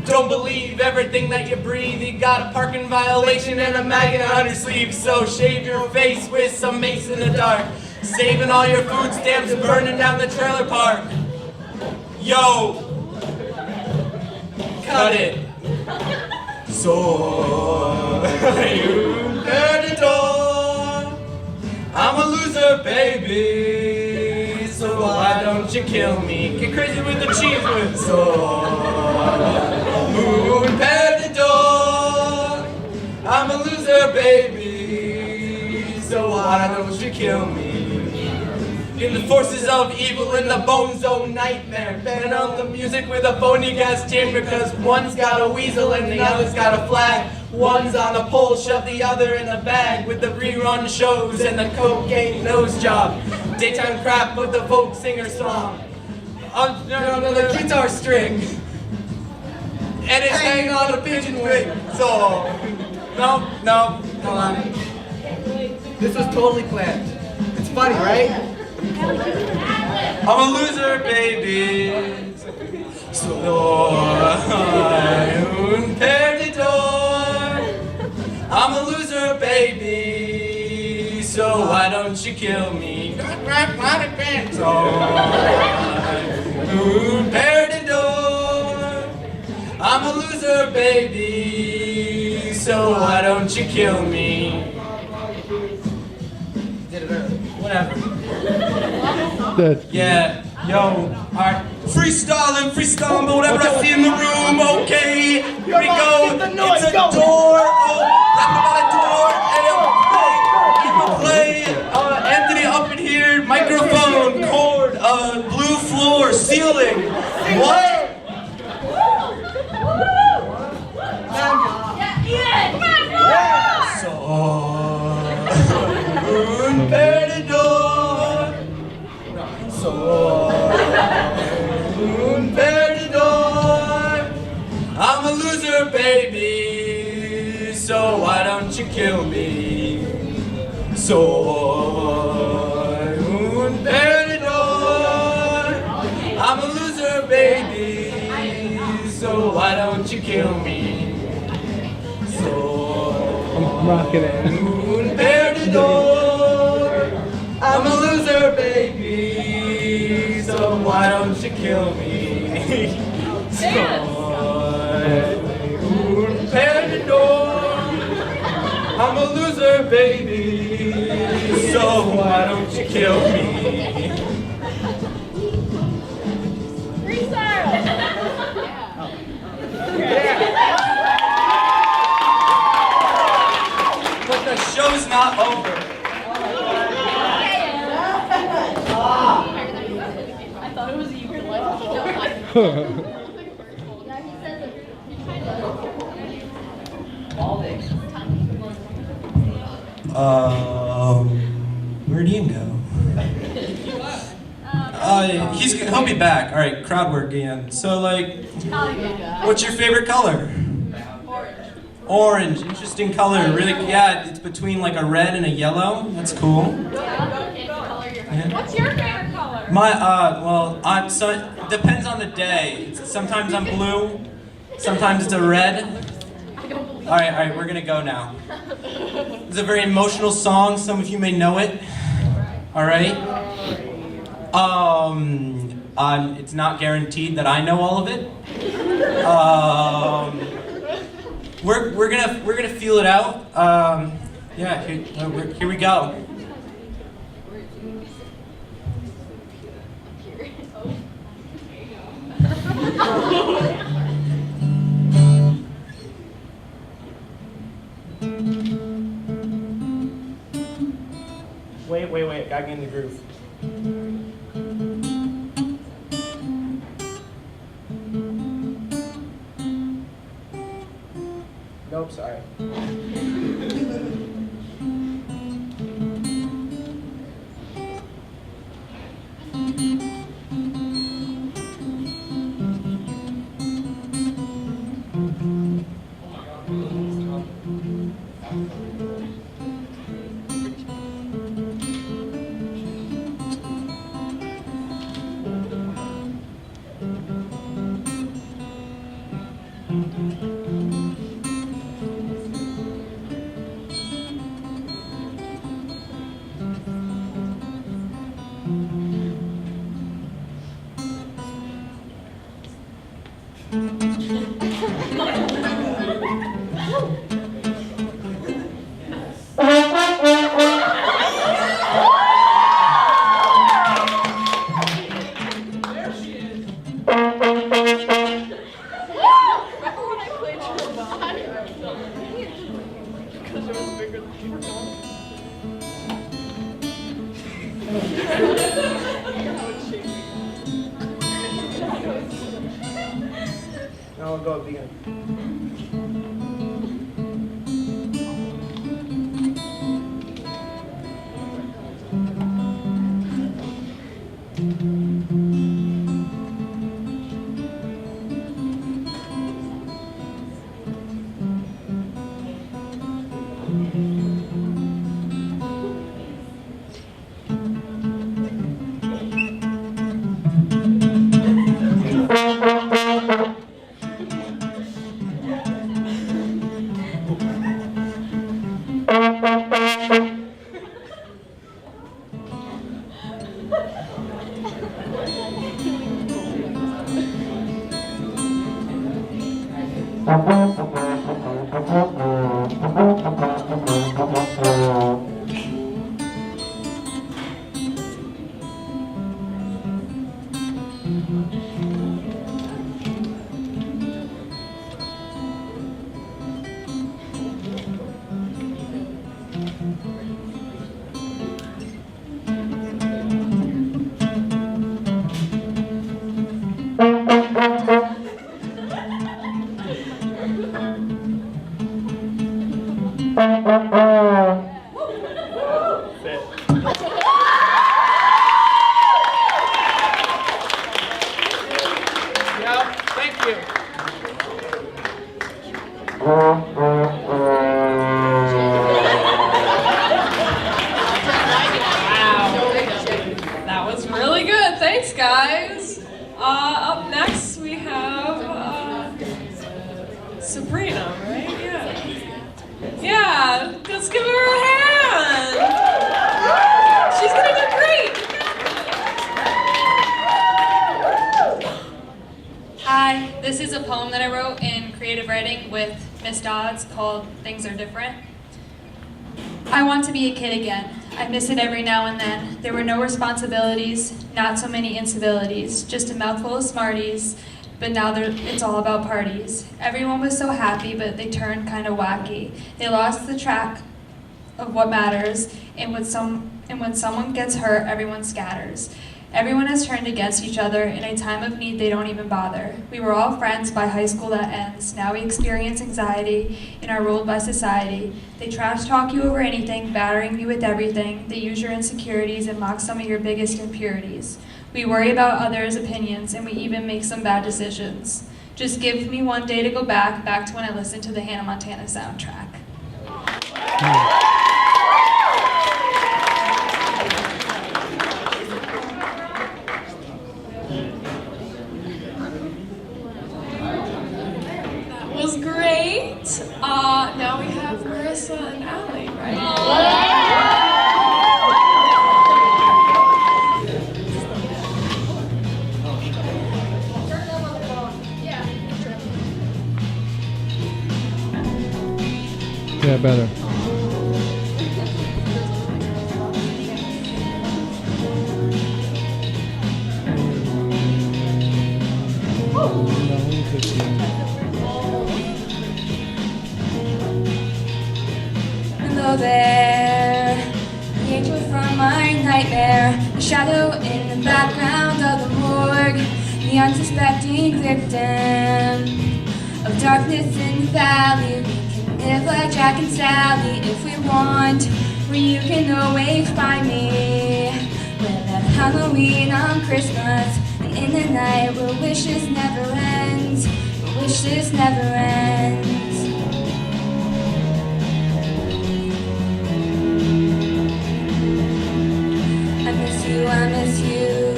Speaker 6: Don't believe everything that you breathe. You got a parking violation and a maggot on your sleeve. So shave your face with some mace in the dark. Saving all your food stamps and burning down the trailer park. Yo, cut it. So you heard the door. I'm a loser, baby. So why don't you kill me? Get crazy with the cheese whiz. So moon pad the door. I'm a loser, baby. So why don't you kill me? In the forces of evil in the bone zone nightmare. Ban on the music with a phony gas chamber, because one's got a weasel and the other's got a flag. One's on a pole, shove the other in a bag with the rerun shows and the cocaine nose job. Daytime crap with the folk singer song. On the guitar string. And it's hanging on a pigeon wing. So, no, hold on.
Speaker 11: This was totally planned. It's funny, right?
Speaker 6: I'm a loser, baby. So I unpair the door. I'm a loser, baby. So why don't you kill me? So I unpair the door. I'm a loser, baby. So why don't you kill me? Did it early. Whatever. Yeah, yo, alright. Freestyling, but whatever I see in the room, okay. Here we go. It's a door. Oh, rap about a door. And it'll play. Anthony up in here. Microphone, cord, blue floor, ceiling. What? I'm a loser, baby. So why don't you kill me? So I'm a loser, baby. So why don't you kill me? So
Speaker 11: I'm rocking it.
Speaker 6: I'm a loser, baby. So why don't you kill me? I'm a loser, baby. So why don't you kill me? But the show's not over.
Speaker 10: I thought it was you.
Speaker 6: Where'd Ian go? He'll be back. All right, crowd work again. So, like, what's your favorite color? Orange. Interesting color. Really, yeah. It's between like a red and a yellow. That's cool. Yeah.
Speaker 1: What's your favorite color?
Speaker 6: My, so it depends on the day. Sometimes I'm blue. Sometimes it's a red. All right, we're gonna go now. It's a very emotional song. Some of you may know it. All right. It's not guaranteed that I know all of it. We're gonna feel it out. Yeah, here we go. Wait, gotta get in the groove. Nope, sorry. Now we'll go begin.
Speaker 1: Up next we have Sabrina, right? Yeah, let's give her a hand. She's gonna do great.
Speaker 2: Hi, this is a poem that I wrote in creative writing with Miss Dodd called Things Are Different. I want to be a kid again. I miss it every now and then. There were no responsibilities, not so many incivilities, just a mouthful of Smarties, but now it's all about parties. Everyone was so happy, but they turned kind of wacky. They lost the track of what matters, and when someone gets hurt, everyone scatters. Everyone has turned against each other. In a time of need, they don't even bother. We were all friends by high school that ends. Now we experience anxiety and are ruled by society. They trash talk you over anything, battering you with everything. They use your insecurities and mock some of your biggest impurities. We worry about others' opinions, and we even make some bad decisions. Just give me one day to go back to when I listened to the Hannah Montana soundtrack.
Speaker 1: Was great. Now we have Marissa and Allie, right?
Speaker 8: Yeah, better.
Speaker 1: Woo.
Speaker 2: Hello there, the angel from my nightmare, the shadow in the background of the morgue, the unsuspecting victim of darkness in the valley. We can live like Jack and Sally if we want, where you can always find me. We'll have Halloween on Christmas, and in the night where wishes never ends, where wishes never ends. I miss you, I miss you.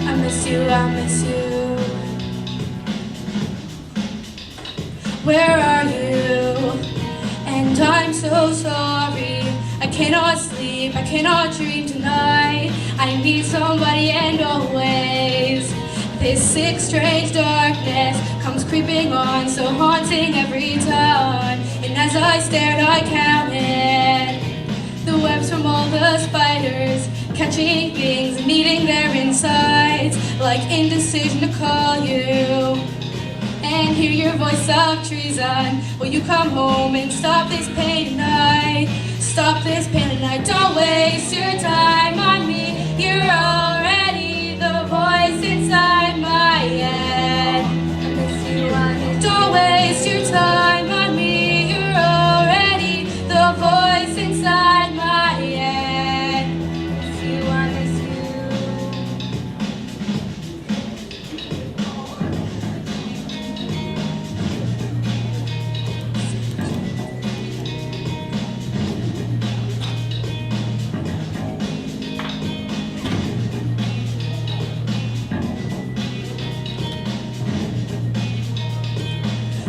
Speaker 2: I miss you, I miss you. Where are you? And I'm so sorry. I cannot sleep, I cannot dream tonight. I need somebody and always. This sick, strange darkness comes creeping on, so haunting every time. And as I stared, I counted the webs from all the spiders, catching things and eating their insides, like indecision to call you and hear your voice of treason. Will you come home and stop this pain tonight? Stop this pain tonight. Don't waste your time on me. You're already the voice inside my head. I miss you, I miss you. Don't waste your time on me. You're already the voice inside my head. I miss you, I miss you.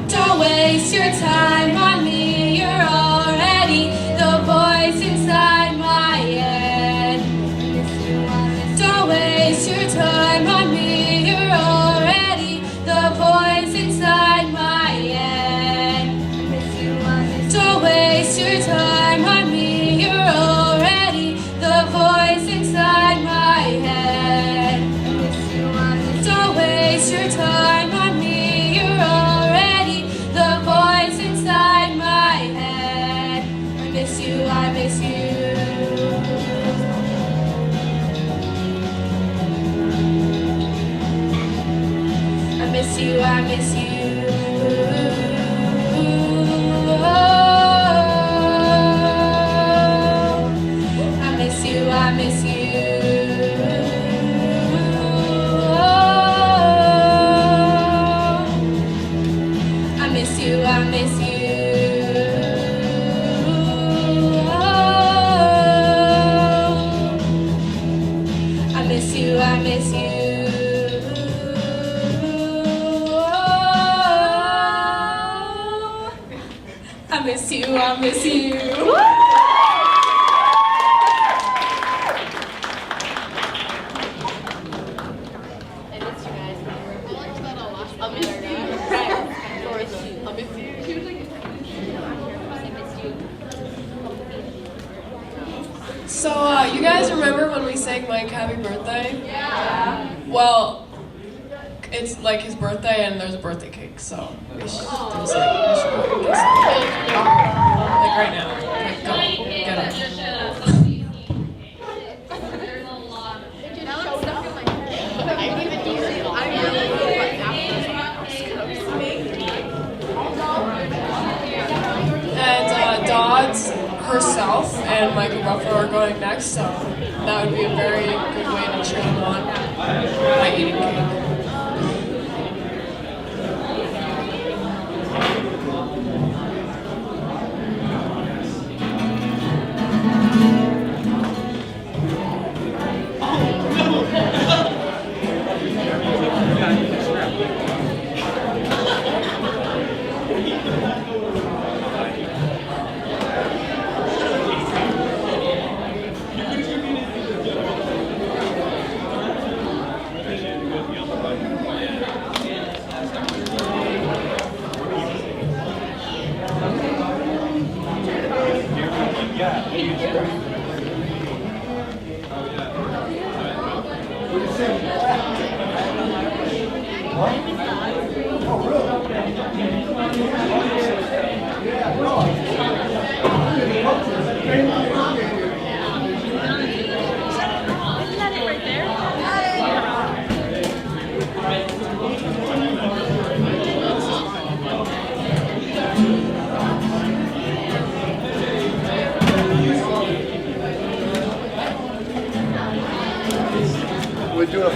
Speaker 2: Don't waste your time on me. You're already the voice inside my head. Don't waste your time on me. You're already the voice inside my head. Don't waste your time on me. You're already the voice inside my head. Don't waste your time on me. You're already the voice inside my head. I miss you, I miss you. I miss you, I miss you. I miss you, I miss you. I miss you, I miss you. I miss you, I miss you. I miss you, I miss you.
Speaker 1: So, you guys remember when we sang Mike Happy Birthday? Yeah. Well, it's like his birthday and there's a birthday cake, so we should do something. We should go get some cake. Like right now. Like, go, get up. And Dodd herself and Michael Ruffalo are going next, so that would be a very good way to cheer them on by eating cake.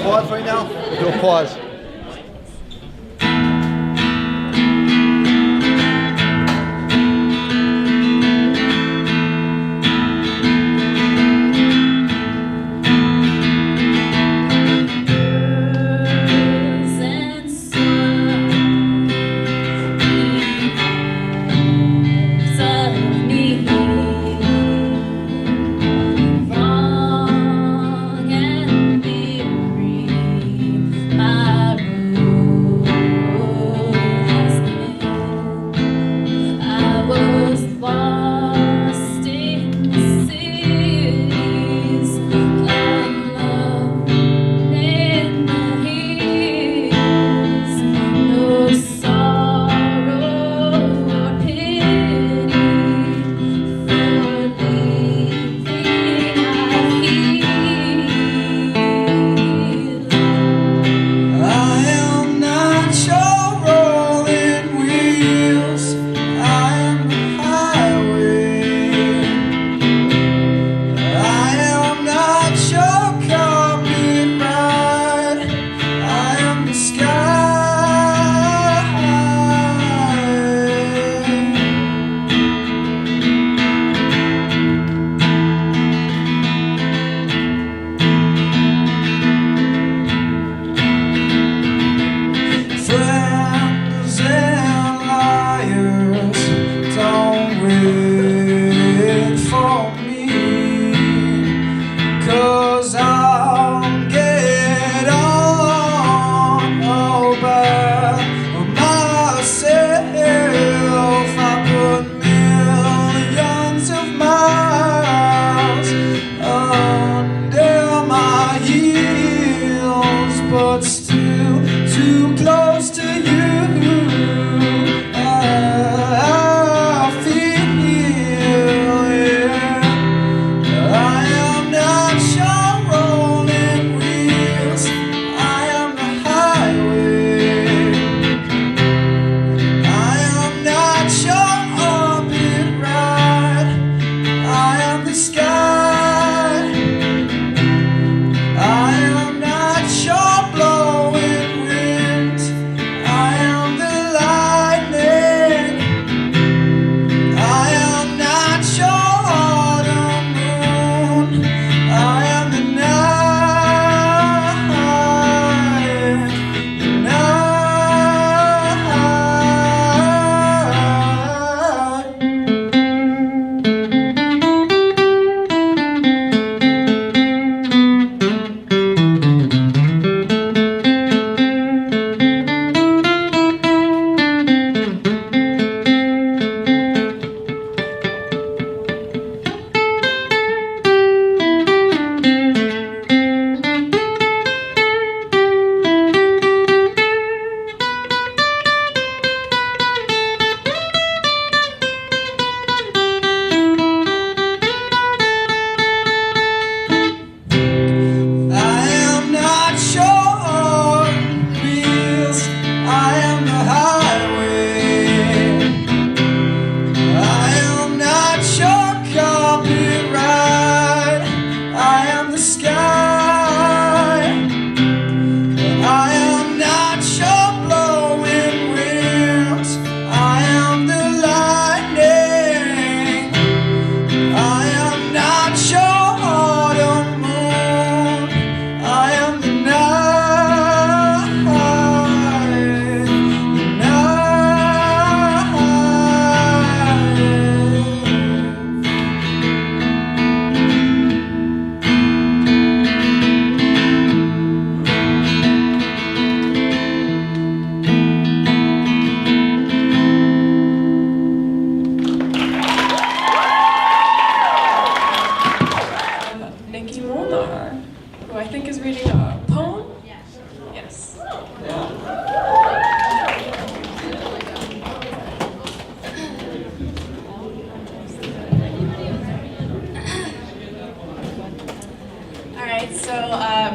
Speaker 11: pause right now? Do a pause.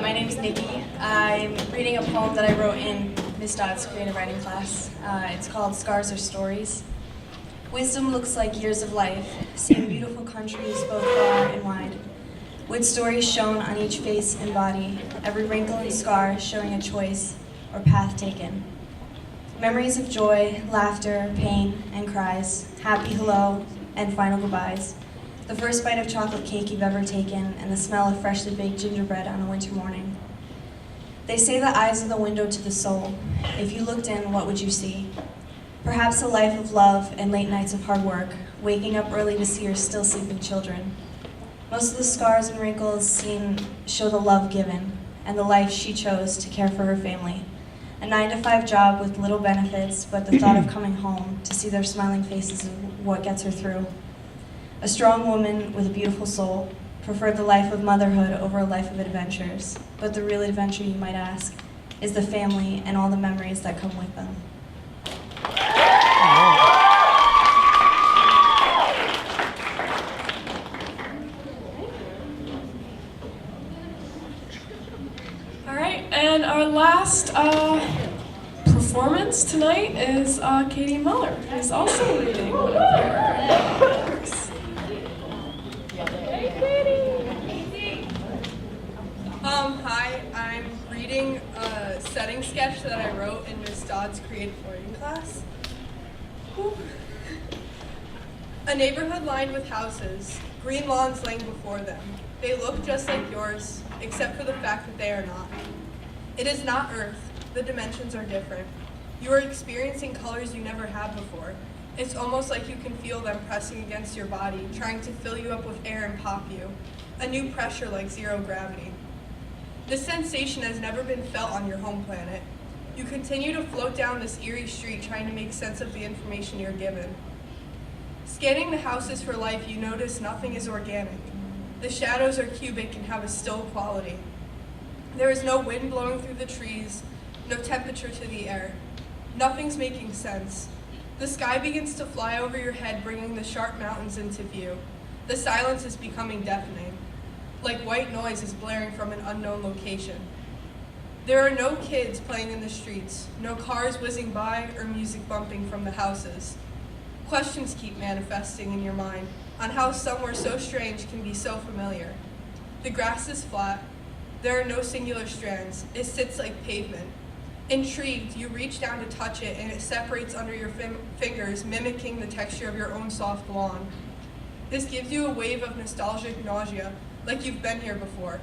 Speaker 12: My name's Nikki. I'm reading a poem that I wrote in Miss Dodd's creative writing class. It's called Scars Are Stories. Wisdom looks like years of life, seeing beautiful countries both far and wide. with stories shown on each face and body, every wrinkle and scar showing a choice or path taken. Memories of joy, laughter, pain, and cries, happy hello, and final goodbyes. The first bite of chocolate cake you've ever taken, and the smell of freshly baked gingerbread on a winter morning. They say the eyes are the window to the soul. If you looked in, what would you see? Perhaps a life of love and late nights of hard work, waking up early to see your still sleeping children. Most of the scars and wrinkles seen show the love given, and the life she chose to care for her family. A 9-to-5 job with little benefits, but the thought of coming home to see their smiling faces is what gets her through. A strong woman with a beautiful soul, preferred the life of motherhood over a life of adventures. But the real adventure, you might ask, is the family and all the memories that come with them.
Speaker 1: All right, and our last performance tonight is Katie Muller, who's also reading one of her works.
Speaker 13: Hi, I'm reading a setting sketch that I wrote in Miss Dodd's creative writing class. Whew. A neighborhood lined with houses, green lawns laying before them. They look just like yours, except for the fact that they are not. It is not Earth. The dimensions are different. You are experiencing colors you never had before. It's almost like you can feel them pressing against your body, trying to fill you up with air and pop you. A new pressure like zero gravity. This sensation has never been felt on your home planet. You continue to float down this eerie street trying to make sense of the information you're given. Scanning the houses for life, you notice nothing is organic. The shadows are cubic and have a still quality. There is no wind blowing through the trees, no temperature to the air. Nothing's making sense. The sky begins to fly over your head, bringing the sharp mountains into view. The silence is becoming deafening. Like white noise is blaring from an unknown location. There are no kids playing in the streets, no cars whizzing by or music bumping from the houses. Questions keep manifesting in your mind on how somewhere so strange can be so familiar. The grass is flat. There are no singular strands. It sits like pavement. Intrigued, you reach down to touch it and it separates under your fingers, mimicking the texture of your own soft lawn. This gives you a wave of nostalgic nausea, like you've been here before.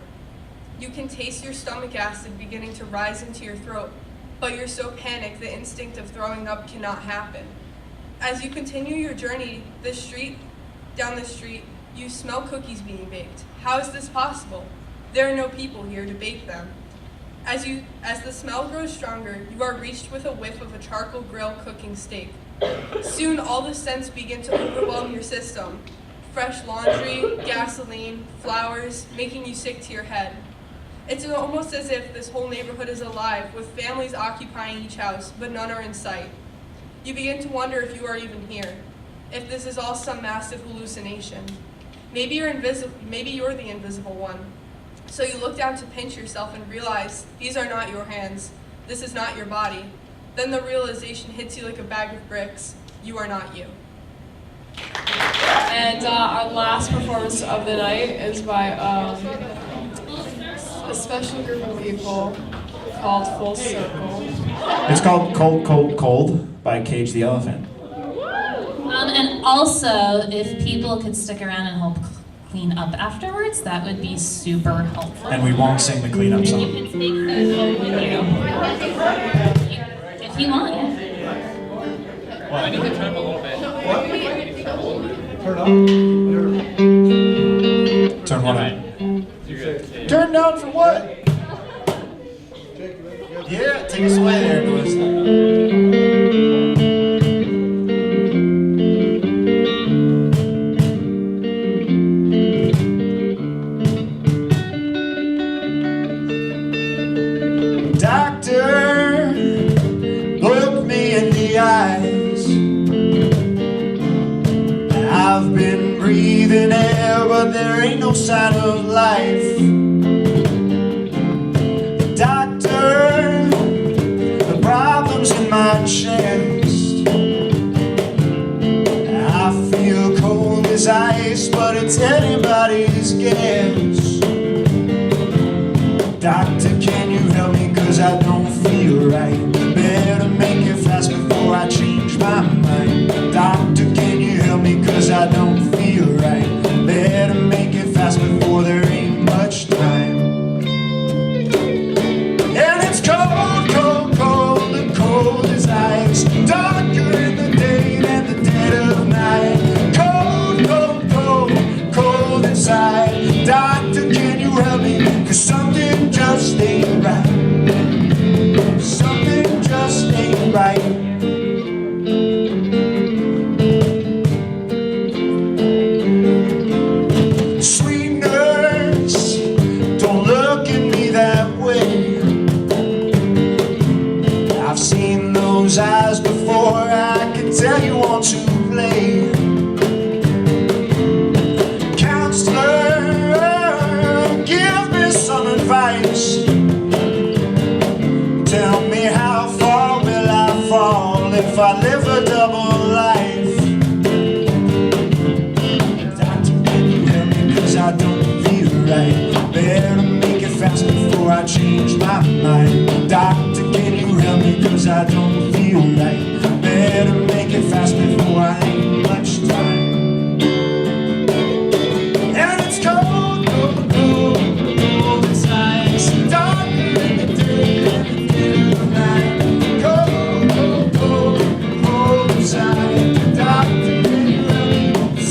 Speaker 13: You can taste your stomach acid beginning to rise into your throat, but you're so panicked the instinct of throwing up cannot happen. As you continue your journey down the street, you smell cookies being baked. How is this possible? There are no people here to bake them. As the smell grows stronger, you are reached with a whiff of a charcoal grill cooking steak. Soon all the scents begin to overwhelm your system. Fresh laundry, gasoline, flowers, making you sick to your head. It's almost as if this whole neighborhood is alive, with families occupying each house, but none are in sight. You begin to wonder if you are even here, if this is all some massive hallucination. Maybe you're the invisible one. So you look down to pinch yourself and realize these are not your hands. This is not your body. Then the realization hits you like a bag of bricks. You are not you.
Speaker 1: And our last performance of the night is by a special group of people called Full Circle.
Speaker 14: It's called Cold, Cold, Cold by Cage the Elephant.
Speaker 15: And also, if people could stick around and help clean up afterwards, that would be super helpful.
Speaker 14: And we won't sing the cleanup song.
Speaker 15: You can take food home with you. If you want, yeah.
Speaker 11: Well, I need to turn up a little bit.
Speaker 14: Turn up? Turn what up? Turn down for what? Yeah, take us away there, boys. Doctor, look me in the eyes. I've been breathing air, but there ain't no sign of life. Doctor, the problem's in my chest. I feel cold as ice, but it's anybody's guess. want to play. Counselor, give me some advice. Tell me how far will I fall if I live a double life. Doctor, can you help me, 'cause I don't feel right. Better make it fast before I change my mind. Doctor, can you help me, 'cause I don't feel right. Better make it fast before I ain't much time. And it's cold, cold, cold, cold inside. It's darker in the day than the dead of night. Cold, cold, cold, cold inside. Doctor, can you help me?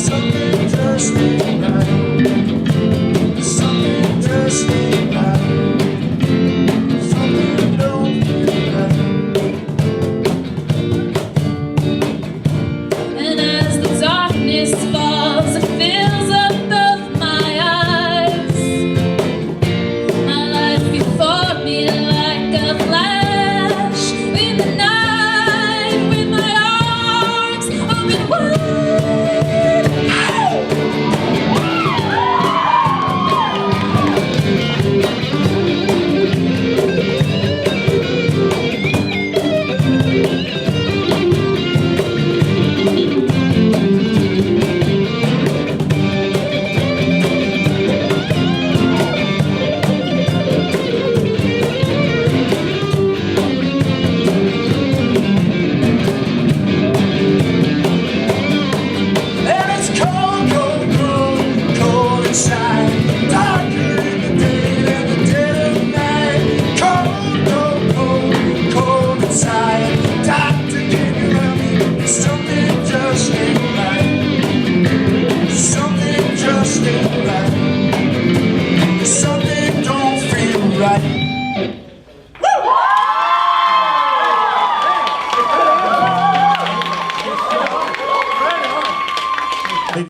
Speaker 14: Something just ain't right. Something just ain't right. Something don't feel right.
Speaker 15: And as the darkness falls, it fills up both my eyes. My life before me like a flash in the night, with my arms open wide.
Speaker 14: And it's cold, cold, cold, cold inside. Darker in the day than the dead of night. Cold, cold, cold, cold inside. Doctor, can you help me? Something just ain't right. Something just ain't right. Something don't feel right.